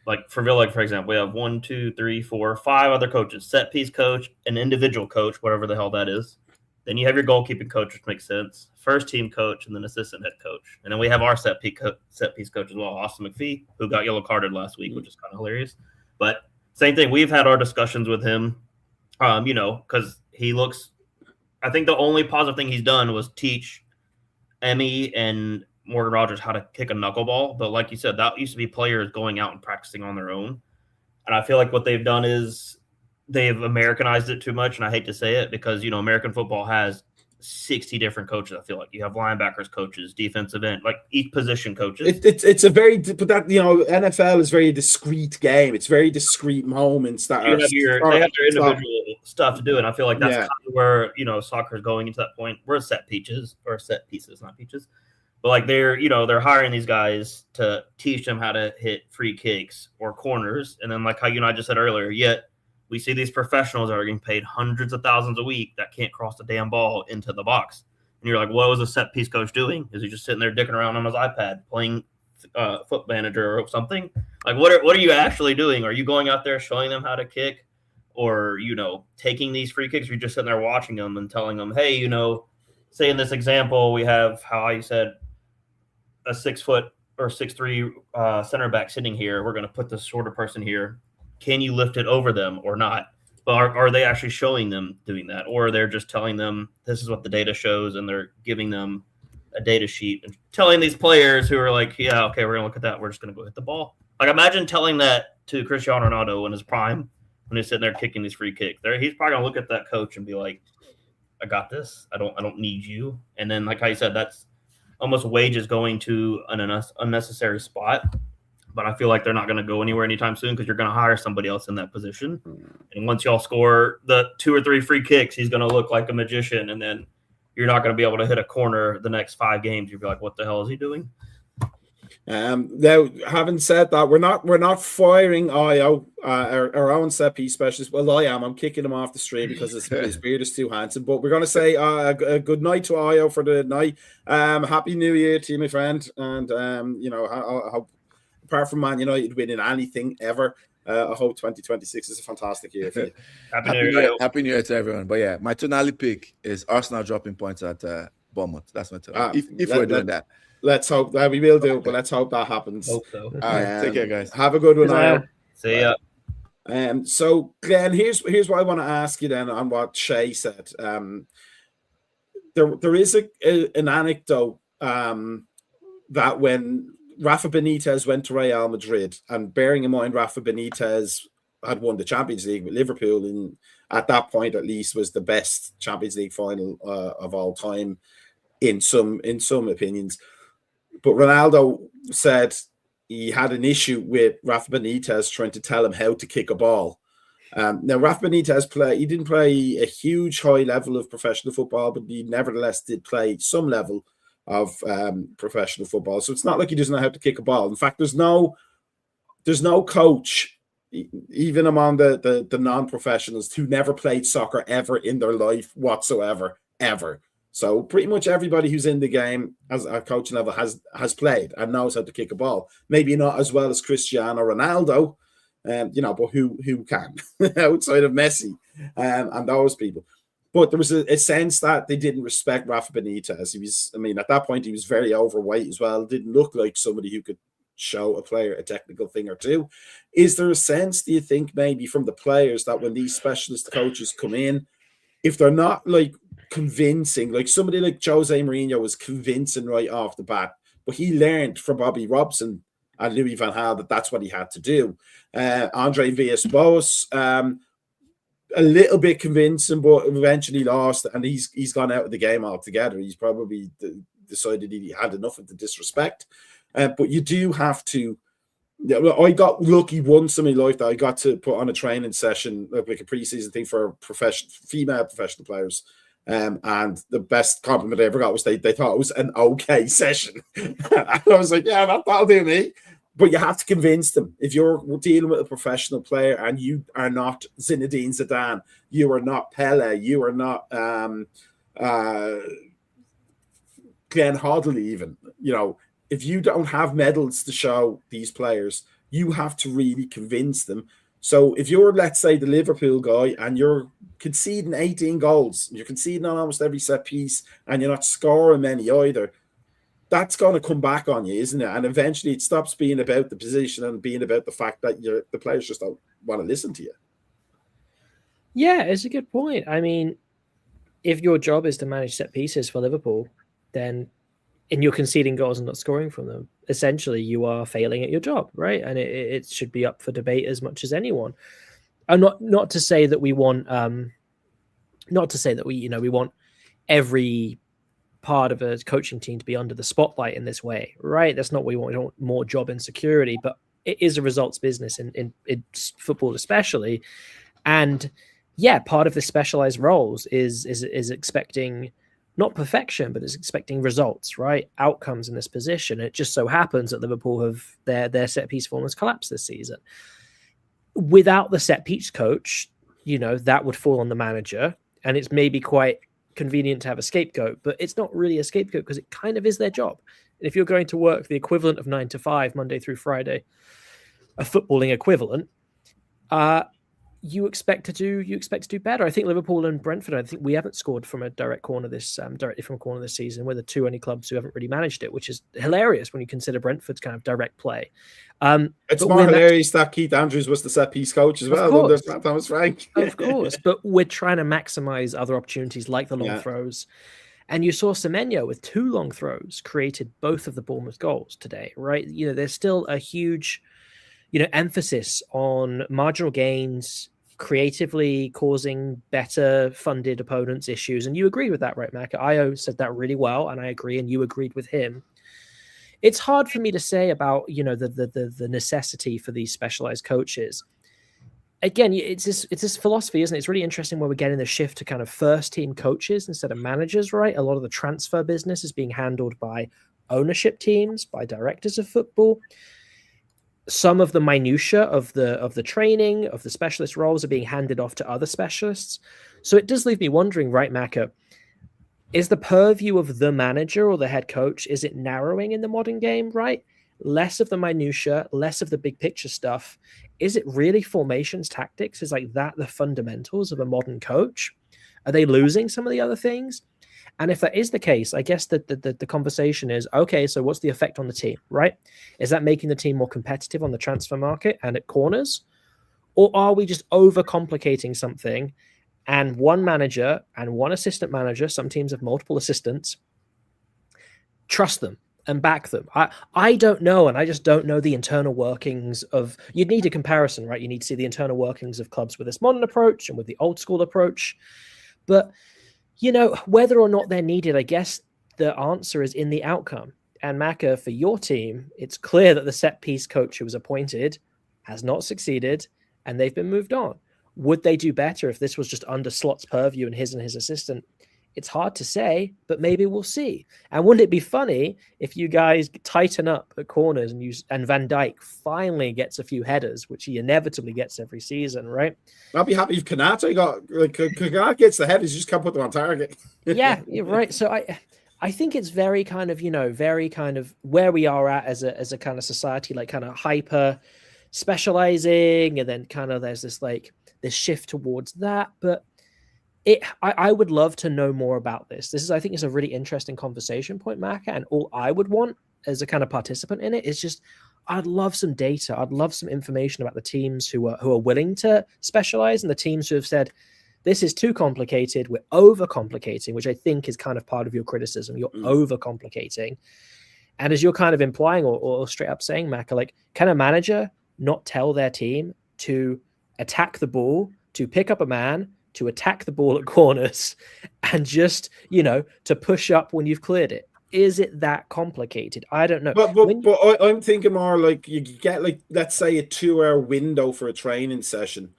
Like for Villa, for example, we have 1, 2, 3, 4, 5 other coaches: set piece coach, an individual coach, whatever the hell that is. Then you have your goalkeeping coach, which makes sense. First team coach, and then assistant head coach. And then we have our set piece coach as well, Austin McPhee, who got yellow carded last week, which is kind of hilarious. But same thing. We've had our discussions with him, because he looks. I think the only positive thing he's done was teach Emmy and Morgan Rogers how to kick a knuckleball. But like you said, that used to be players going out and practicing on their own. And I feel like what they've done is they've Americanized it too much. And I hate to say it because, American football has 60 different coaches. I feel like you have linebackers coaches, defensive end, like each position coaches. It's a very, but that, NFL is very discrete game. It's very discrete moments that they have their individual stuff to do. And I feel like that's kind of where, soccer is going into that point. We're set pieces, not peaches. But like they're hiring these guys to teach them how to hit free kicks or corners. And then like how you and I just said earlier, yet we see these professionals that are getting paid hundreds of thousands a week that can't cross the damn ball into the box. And you're like, what was a set piece coach doing? Is he just sitting there dicking around on his iPad playing Foot Manager or something? Like what are you actually doing? Are you going out there showing them how to kick, or taking these free kicks? Or you're just sitting there watching them and telling them, hey, say in this example we have how I said a 6 foot or 6'3" center back sitting here. We're going to put this shorter person here. Can you lift it over them or not? But are they actually showing them doing that? Or they're just telling them this is what the data shows, and they're giving them a data sheet and telling these players who are like, yeah, okay, we're going to look at that. We're just going to go hit the ball. Like imagine telling that to Cristiano Ronaldo in his prime when he's sitting there kicking these free kicks. He's probably going to look at that coach and be like, I got this. I don't need you. And then like I said, that's almost wages going to an unnecessary spot. But I feel like they're not going to go anywhere anytime soon because you're going to hire somebody else in that position. And once y'all score the 2 or 3 free kicks, he's going to look like a magician. And then you're not going to be able to hit a corner the next 5 games. You'll be like, what the hell is he doing? Now, having said that, we're not firing Io, our own set piece specialist. Well, I am. I'm kicking him off the street because his beard is too handsome. But we're going to say a good night to Io for the night. Happy New Year to you, my friend. And I hope, apart from Man United winning anything ever, I hope 2026 is a fantastic year for you. Happy New Year to everyone. But yeah, my tonally pick is Arsenal dropping points at Bournemouth. That's my tonally. If we're doing that. Let's hope that we will do, but let's hope that happens. Hope so. All right, take care, guys. Have a good one. See ya. So Glenn, here's what I want to ask you then on what Shay said. There is an anecdote that when Rafa Benitez went to Real Madrid, and bearing in mind Rafa Benitez had won the Champions League with Liverpool, and at that point at least was the best Champions League final of all time in some opinions. But Ronaldo said he had an issue with Rafa Benitez trying to tell him how to kick a ball. Now, Rafa Benitez he didn't play a huge high level of professional football, but he nevertheless did play some level of professional football. So it's not like he doesn't know how to kick a ball. In fact, there's no coach, even among the non-professionals, who never played soccer ever in their life whatsoever, ever. So pretty much everybody who's in the game at coaching level has played and knows how to kick a ball. Maybe not as well as Cristiano Ronaldo, but who can outside of Messi and those people. But there was a sense that they didn't respect Rafa Benitez. At that point, he was very overweight as well. Didn't look like somebody who could show a player a technical thing or two. Is there a sense, do you think, maybe from the players, that when these specialist coaches come in, if they're not like convincing, like somebody like Jose Mourinho was convincing right off the bat, but he learned from Bobby Robson and Louis van Gaal that that's what he had to do. Andre Villas-Boas, a little bit convincing, but eventually lost, and he's gone out of the game altogether. He's probably decided he had enough of the disrespect. But you do have to. I got lucky once in my life that I got to put on a training session, like a preseason thing for female professional players. And the best compliment I ever got was they thought it was an okay session. And I was like, yeah, that'll do me. But you have to convince them. If you're dealing with a professional player and you are not Zinedine Zidane, you are not Pele, you are not Glenn Hoddle even, if you don't have medals to show these players, you have to really convince them. So if you're, let's say, the Liverpool guy and you're conceding 18 goals, you're conceding on almost every set piece, and you're not scoring many either, that's going to come back on you, isn't it? And eventually it stops being about the position and being about the fact that the players just don't want to listen to you. Yeah, it's a good point. I mean, if your job is to manage set pieces for Liverpool, then and you're conceding goals and not scoring from them, essentially you are failing at your job, right? And it should be up for debate as much as anyone. And not to say that we want, we want every part of a coaching team to be under the spotlight in this way, right? That's not what we want. We want more job insecurity, but it is a results business in football especially. And yeah, part of the specialized roles is expecting not perfection, but is expecting results, right? Outcomes in this position. It just so happens that Liverpool have their set piece form has collapsed this season. Without the set piece coach, that would fall on the manager, and it's maybe quite convenient to have a scapegoat, but it's not really a scapegoat because it kind of is their job. And if you're going to work the equivalent of 9 to 5 Monday through Friday, a footballing equivalent, you expect to do better. I think Liverpool and Brentford, I think we haven't scored from a directly from a corner this season. We're the two only clubs who haven't really managed it, which is hilarious when you consider Brentford's kind of direct play. It's more hilarious that Keith Andrews was the set piece coach as well. There's Thomas Frank. Of course, but we're trying to maximize other opportunities like the long throws. And you saw Semenyo with 2 long throws created both of the Bournemouth goals today, right? There's still a huge, emphasis on marginal gains, creatively causing better funded opponents issues. And you agreed with that, right, Mac? Io said that really well, and I agree, and you agreed with him. It's hard for me to say about, the necessity for these specialized coaches. Again, it's this philosophy, isn't it? It's really interesting where we're getting the shift to kind of first team coaches instead of managers, right? A lot of the transfer business is being handled by ownership teams, by directors of football. Some of the minutiae of the training, of the specialist roles are being handed off to other specialists. So it does leave me wondering, right, Macca, is the purview of the manager or the head coach, is it narrowing in the modern game, right? Less of the minutiae, less of the big picture stuff. Is it really formations, tactics? Is like that the fundamentals of a modern coach? Are they losing some of the other things? And if that is the case, I guess that the conversation is, okay, so what's the effect on the team, right? Is that making the team more competitive on the transfer market and at corners? Or are we just overcomplicating something and one manager and one assistant manager, some teams have multiple assistants, trust them and back them. I don't know, and I just don't know the internal workings of. You'd need a comparison, right? You need to see the internal workings of clubs with this modern approach and with the old school approach. But whether or not they're needed, I guess the answer is in the outcome. And Macca, for your team, it's clear that the set piece coach who was appointed has not succeeded, and they've been moved on. Would they do better if this was just under Slot's purview and his assistant? It's hard to say, but maybe we'll see. And wouldn't it be funny if you guys tighten up at corners and Van Dijk finally gets a few headers, which he inevitably gets every season, right? I'll be happy if Kanata Kanata gets the headers, you just can't put them on target. Yeah, you're right. So I think it's very kind of, very kind of where we are at as a kind of society, like kind of hyper specializing, and then kind of there's this shift towards that. But I would love to know more about this. I think it's a really interesting conversation point, Macca, and all I would want as a kind of participant in it is just, I'd love some data. I'd love some information about the teams who are willing to specialize and the teams who have said, this is too complicated, we're overcomplicating, which I think is kind of part of your criticism. You're overcomplicating. And as you're kind of implying or straight up saying, Macca, can a manager not tell their team to attack the ball, to pick up a man, to attack the ball at corners, and just, to push up when you've cleared it? Is it that complicated? I don't know. But I'm thinking more like you get let's say a 2-hour window for a training session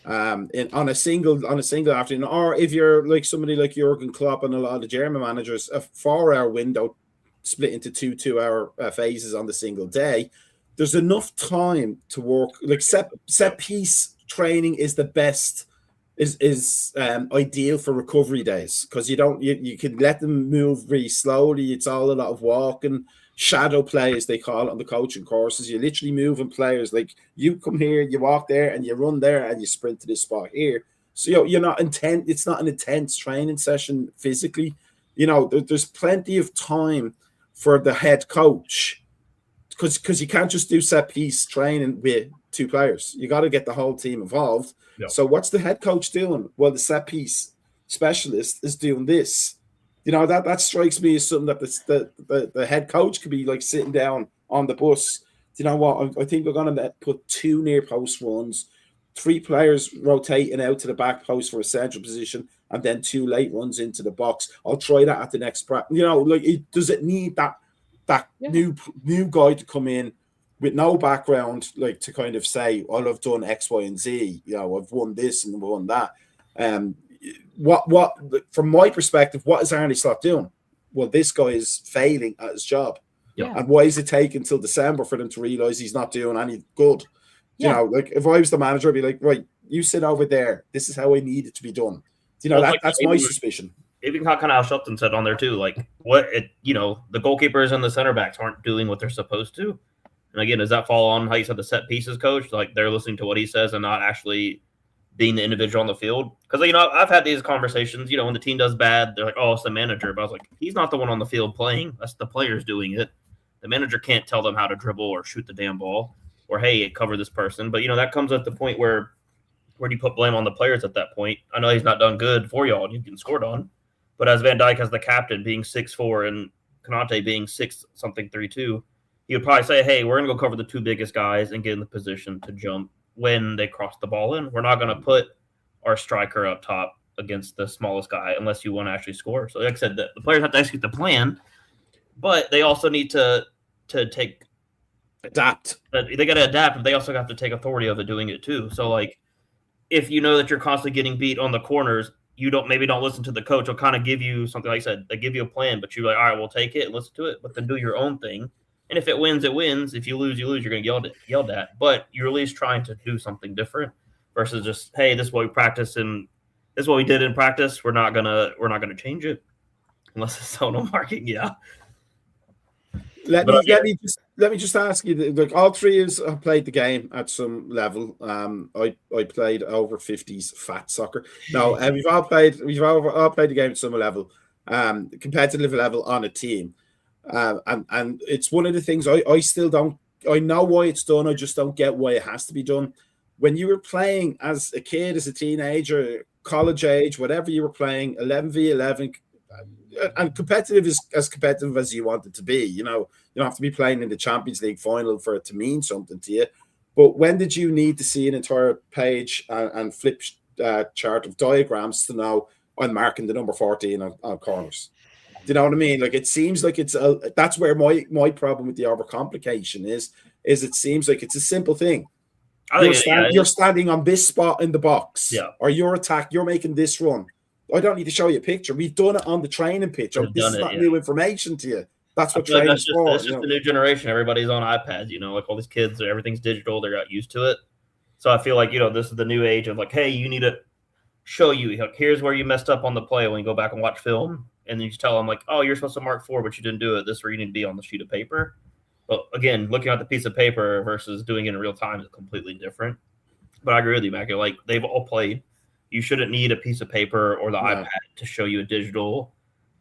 on a single afternoon, or if you're like somebody like Jurgen Klopp and a lot of the German managers, a 4-hour window split into 2-hour phases on the single day. There's enough time to work. Set piece training is the best. Is ideal for recovery days, because you can let them move really slowly. It's all a lot of walking, shadow play as they call it on the coaching courses. You're literally moving players, like you come here, you walk there, and you run there, and you sprint to this spot here. So you're not intent. It's not an intense training session physically. There's plenty of time for the head coach, because you can't just do set piece training with 2 players. You got to get the whole team involved. Yep. So what's the head coach doing? Well, the set piece specialist is doing this. That strikes me as something that the head coach could be like sitting down on the bus. Do you know what? I think we're going to put 2 near post runs, 3 players rotating out to the back post for a central position, and then 2 late runs into the box. I'll try that at the next practice. Does it need that new guy to come in with no background, to kind of say, well, I've done X, Y, and Z, I've won this and won that. What from my perspective, what is Arne Slot doing? Well, this guy is failing at his job. Yeah. And why is it taking until December for them to realize he's not doing any good? Yeah. If I was the manager, I'd be like, right, you sit over there. This is how I need it to be done. That's my suspicion. Even kind of how Shelton said on there too, the goalkeepers and the center backs aren't doing what they're supposed to. And again, does that fall on how you said the set pieces coach? They're listening to what he says and not actually being the individual on the field? Because, I've had these conversations, when the team does bad, they're like, oh, it's the manager. But I was like, he's not the one on the field playing. That's the players doing it. The manager can't tell them how to dribble or shoot the damn ball or, hey, cover this person. But, that comes at the point where do you put blame on the players at that point? I know he's not done good for y'all and you can scored on. But as Van Dijk as the captain being 6'4" and Konate being 6'32", he would probably say, hey, we're going to go cover the 2 biggest guys and get in the position to jump when they cross the ball in. We're not going to put our striker up top against the smallest guy unless you want to actually score. So like I said, the players have to execute the plan, but they also need to adapt. They got to adapt, but they also have to take authority of it doing it too. So if you know that you're constantly getting beat on the corners, you don't listen to the coach. He'll kind of give you something, like I said, they give you a plan, but you're like, all right, we'll take it and listen to it, but then do your own thing. And if it wins, it wins. If you lose, you lose. You're going to get yelled at. But you're at least trying to do something different versus just, hey, this is what we practice and this is what we did in practice. We're not gonna change it unless it's zonal marking. Yeah. Let me just ask you. All 3 of us have played the game at some level. I played over 50s fat soccer. No, we've all played the game at some level, competitive level on a team. And it's one of the things I still don't. I know why it's done. I just don't get why it has to be done. When you were playing as a kid, as a teenager, college age, whatever you were playing, 11v11, and competitive is as competitive as you want it to be. You know, you don't have to be playing in the Champions League final for it to mean something to you. But when did you need to see an entire page and flip chart of diagrams to know I'm marking the number 14 on corners? Do you know what I mean? Like, it seems like that's where my problem with the overcomplication is it seems like it's a simple thing. You're standing on this spot in the box, or you're making this run. I don't need to show you a picture. We've done it on the training pitch. This is not new information to you. That's what training's for. It's just the new generation. Everybody's on iPads, you know, like all these kids, everything's digital. They got used to it. So I feel like, you know, this is the new age of like, hey, you need to show you, like, here's where you messed up on the play when you go back and watch film. And then you tell them, like, oh, you're supposed to mark 4, but you didn't do it. This is where you need to be on the sheet of paper. But again, looking at the piece of paper versus doing it in real time is completely different. But I agree with you, Mac. Like, they've all played. You shouldn't need a piece of paper or the iPad to show you a digital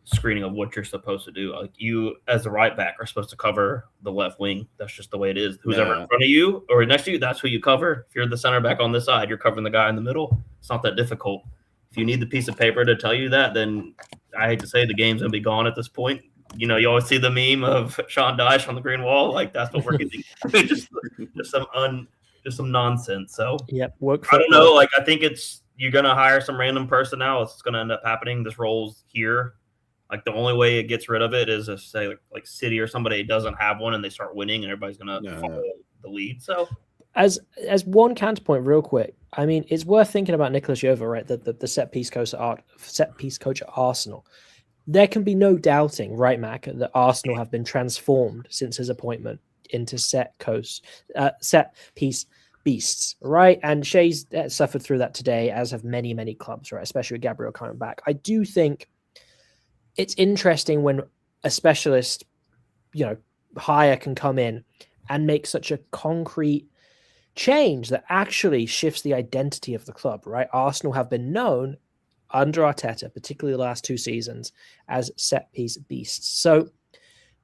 screening of what you're supposed to do. Like, you, as the right back, are supposed to cover the left wing. That's just the way it is. Who's ever in front of you or next to you, that's who you cover. If you're the center back on this side, you're covering the guy in the middle. It's not that difficult. If you need the piece of paper to tell you that, then I hate to say the game's going to be gone at this point. You know, you always see the meme of Sean Dyche on the green wall. Like, that's what we're getting. just some nonsense. So, I don't know. Like, I think you're going to hire some random personnel. It's going to end up happening. This role's here. Like, the only way it gets rid of it is if, say, like City or somebody doesn't have one and they start winning and everybody's going to follow the lead. So, as one counterpoint, real quick, I mean, it's worth thinking about Nicolas Jova, right? The set piece coach at Arsenal. There can be no doubting, right, Mac, that Arsenal have been transformed since his appointment into set piece beasts, right? And Shea's suffered through that today, as have many, many clubs, right? Especially with Gabriel coming back. I do think it's interesting when a specialist, you know, hire can come in and make such a concrete change that actually shifts the identity of the club, right? Arsenal have been known under Arteta, particularly the last 2 seasons, as set-piece beasts. So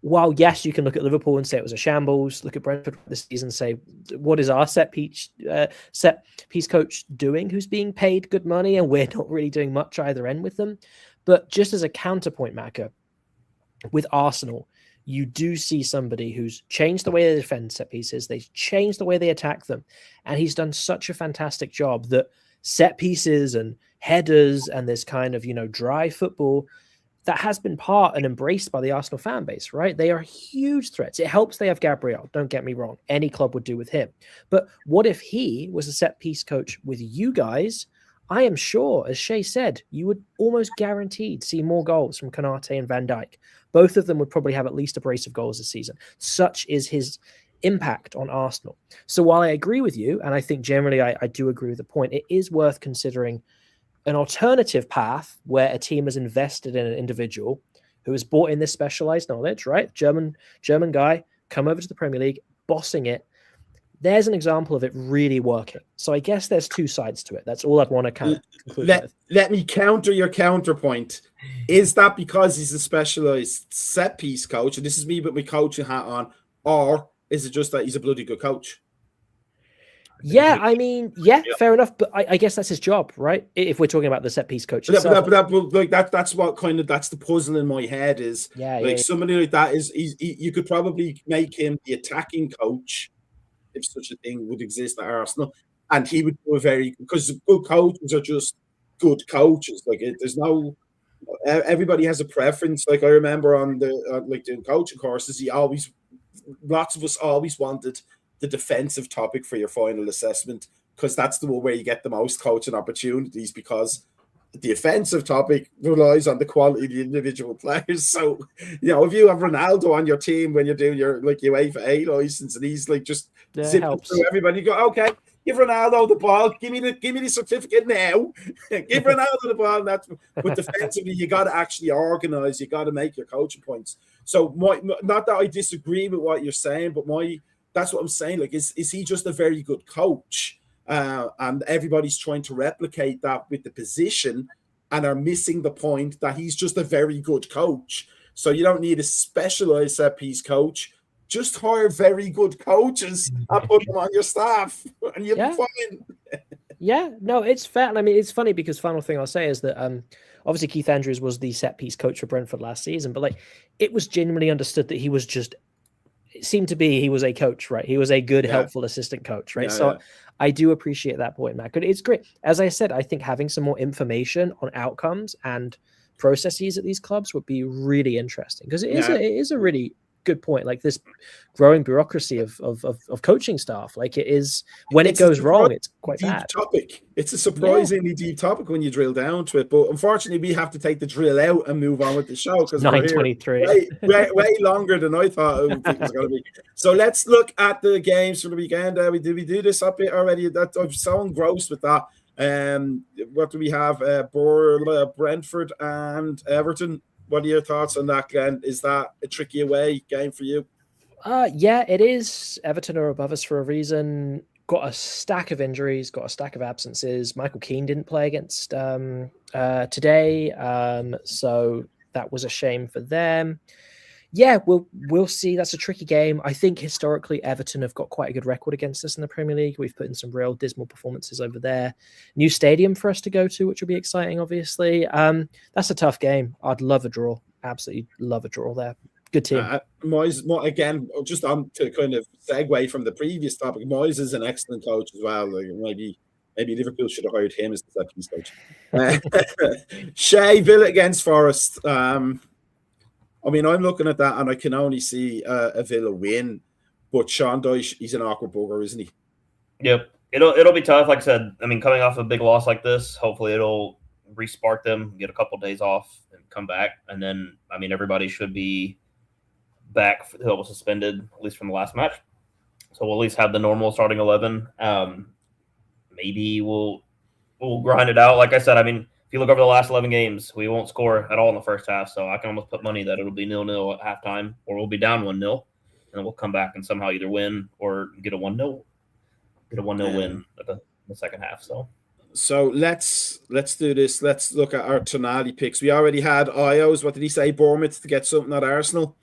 while, yes, you can look at Liverpool and say it was a shambles, look at Brentford this season and say, what is our set-piece coach doing who's being paid good money and we're not really doing much either end with them? But just as a counterpoint, Macca, with Arsenal, you do see somebody who's changed the way they defend set pieces. They've changed the way they attack them. And he's done such a fantastic job that set pieces and headers and this kind of, you know, dry football that has been part and embraced by the Arsenal fan base, right? They are huge threats. It helps they have Gabriel. Don't get me wrong. Any club would do with him. But what if he was a set piece coach with you guys? I am sure, as Shea said, you would almost guaranteed see more goals from Konate and Van Dijk. Both of them would probably have at least a brace of goals this season. Such is his impact on Arsenal. So while I agree with you, and I think generally I do agree with the point, it is worth considering an alternative path where a team has invested in an individual who has brought in this specialized knowledge, right? German guy, come over to the Premier League, bossing it. There's an example of it really working. So I guess there's 2 sides to it. That's all I'd want to kind of conclude with. Let me counter your counterpoint. Is that because he's a specialized set-piece coach, and this is me with my coaching hat on, or is it just that he's a bloody good coach? Yeah, I mean, fair enough. But I guess that's his job, right? If we're talking about the set-piece coach. That's what kind of, that's the puzzle in my head is. Somebody like that is, you could probably make him the attacking coach, if such a thing would exist at Arsenal, and he would do a very, because good coaches are just good coaches. Like, there's no, everybody has a preference. Like, I remember on the doing coaching courses, lots of us always wanted the defensive topic for your final assessment, because that's the one where you get the most coaching opportunities, because the offensive topic relies on the quality of the individual players. So, you know, if you have Ronaldo on your team when you're doing your UEFA A license and he's like just zipping through everybody, you go, okay, give Ronaldo the ball, give me the certificate now. Give Ronaldo the ball. But defensively, you got to actually organize. You got to make your coaching points. So, not that I disagree with what you're saying, but that's what I'm saying. Like, is he just a very good coach? And everybody's trying to replicate that with the position and are missing the point that he's just a very good coach. So you don't need a specialized set-piece coach. Just hire very good coaches and put them on your staff, and you'll be fine. Yeah, no, it's fair. I mean, it's funny because final thing I'll say is that obviously Keith Andrews was the set piece coach for Brentford last season, but like it was genuinely understood that he was just, it seemed to be he was a coach, right? He was a good, helpful assistant coach, right? So I do appreciate that point, Matt. It's great. As I said, I think having some more information on outcomes and processes at these clubs would be really interesting because it is a really good point. Like this growing bureaucracy of coaching staff, like it is when it goes wrong, it's quite deep bad. Topic. It's a surprisingly deep topic when you drill down to it. But unfortunately, we have to take the drill out and move on with the show because 9:23, way longer than I thought it was going to be. So let's look at the games for the weekend. We do this up bit already. That I'm so engrossed with that. What do we have? Brentford and Everton. What are your thoughts on that, Glenn? Is that a tricky away game for you? Yeah, it is. Everton are above us for a reason. Got a stack of injuries, got a stack of absences. Michael Keane didn't play against today, so that was a shame for them. Yeah, we'll see. That's a tricky game. I think historically Everton have got quite a good record against us in the Premier League. We've put in some real dismal performances over there. New stadium for us to go to, which will be exciting, obviously. That's a tough game. I'd love a draw. Absolutely love a draw there. Good team. Moyes, again, just on to kind of segue from the previous topic, Moyes is an excellent coach as well. Like maybe Liverpool should have hired him as the set piece coach. Shea Villa against Forest. I mean, I'm looking at that and I can only see a Villa win. But Sean Dyche, he's an awkward bugger, isn't he? Yep. It'll be tough. Like I said, I mean, coming off a big loss like this, hopefully it'll re-spark them, get a couple of days off, and come back. And then, I mean, everybody should be back that was suspended, at least from the last match. So we'll at least have the normal starting 11. Maybe we'll grind it out. Like I said, I mean, if you look over the last 11 games, we won't score at all in the first half. So I can almost put money that it'll be 0-0 at halftime, or we'll be down 1-0, and then we'll come back and somehow either win or get a 1-0 win at the second half. So let's do this. Let's look at our Tonali picks. We already had Io's. What did he say? Bournemouth to get something at Arsenal.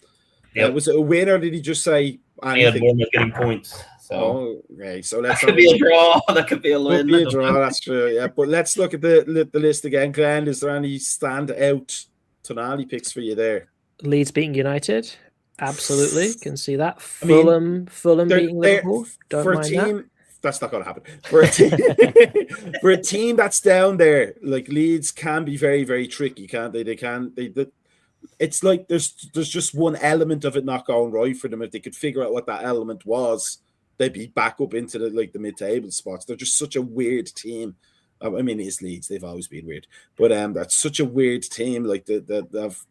Yep. Was it a win or did he just say anything? He had Bournemouth getting points. So okay, so let's that could be a draw. That could be a win. Could be a draw. That's true. Yeah, but let's look at the list again. Glenn, is there any standout Tonali picks for you there? Leeds beating United. Absolutely, can see that. Fulham beating Liverpool. Don't for mind a team, that. That's not going to happen. For a team that's down there, like Leeds can be very, very tricky, can't they? It's like there's just one element of it not going right for them. If they could figure out what that element was, they'd be back up into the mid-table spots. They're just such a weird team. I mean, it's Leeds; they've always been weird, but that's such a weird team. Like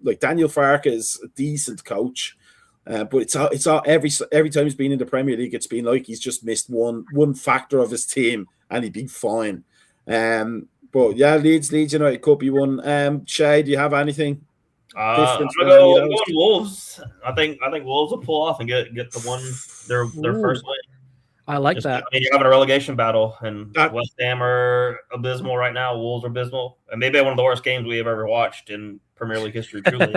like Daniel Farke is a decent coach, but it's all every time he's been in the Premier League, it's been like he's just missed one factor of his team, and he'd be fine. But yeah, Leeds United could be one. Shay, do you have anything? I'm going Wolves. I think Wolves will pull off and get their first win. I like that. I mean, you're having a relegation battle, and West Ham are abysmal right now. Wolves are abysmal, and maybe one of the worst games we have ever watched in Premier League history. Truly,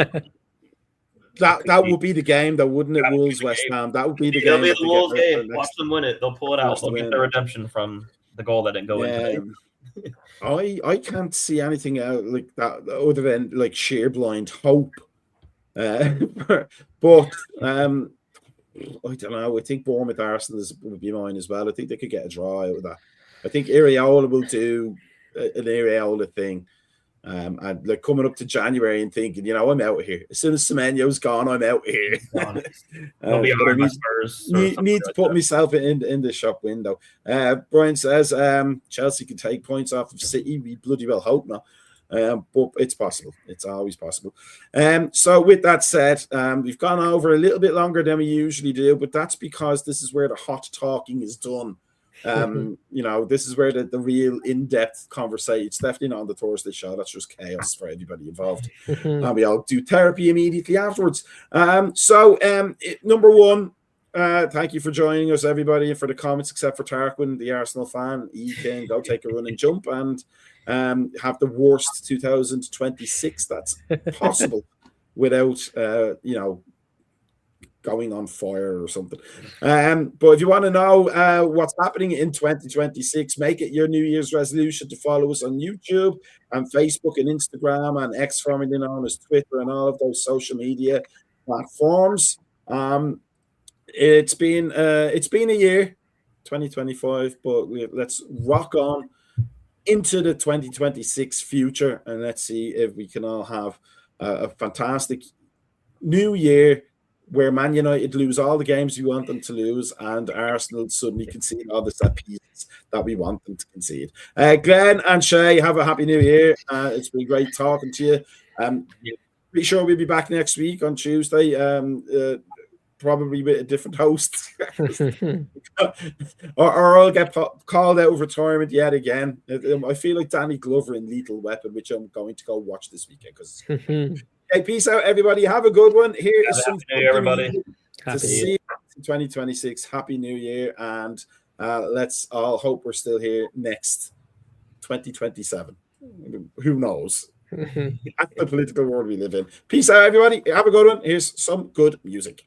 that would be the game, though, wouldn't it? Wolves West Ham. That would be the game. It'll be the Wolves game. Watch them win it. They'll pull it out. They'll get their redemption from the goal that didn't go in. I can't see anything out like that other than like sheer blind hope. But I don't know. I think Bournemouth Arsenal would be mine as well. I think they could get a draw out of that. I think Areola will do an Areola thing. And like coming up to January and thinking, I'm out of here. As soon as Semenyo's gone, I'm out of here. Need to put myself in the shop window. Brian says Chelsea can take points off of City. We bloody well hope not. But it's possible. It's always possible. So with that said, we've gone over a little bit longer than we usually do, but that's because this is where the hot talking is done. This is where the real in-depth conversation. It's definitely not on the Thursday show. That's just chaos for everybody involved. And we all do therapy immediately afterwards. Number one, thank you for joining us, everybody, for the comments, except for Tarquin, the Arsenal fan. He can go take a run and jump and have the worst 2026 that's possible without going on fire or something. But if you want to know what's happening in 2026, make it your New Year's resolution to follow us on YouTube and Facebook and Instagram and X, formerly known as Twitter, and all of those social media platforms. It's been a year, 2025, but let's rock on into the 2026 future, and let's see if we can all have a fantastic new year where Man United lose all the games we want them to lose, and Arsenal suddenly concede all the set pieces that we want them to concede. Glenn and Shay, have a happy new year. It's been great talking to you. Pretty sure we'll be back next week on Tuesday. Probably with a different host, or I'll get called out of retirement yet again. I feel like Danny Glover in Lethal Weapon, which I'm going to go watch this weekend. Because hey, peace out, everybody. Have a good one. Here is some everybody to see you in 2026. Happy New Year, and let's all hope we're still here next 2027. Who knows? That's the political world we live in. Peace out, everybody. Have a good one. Here's some good music.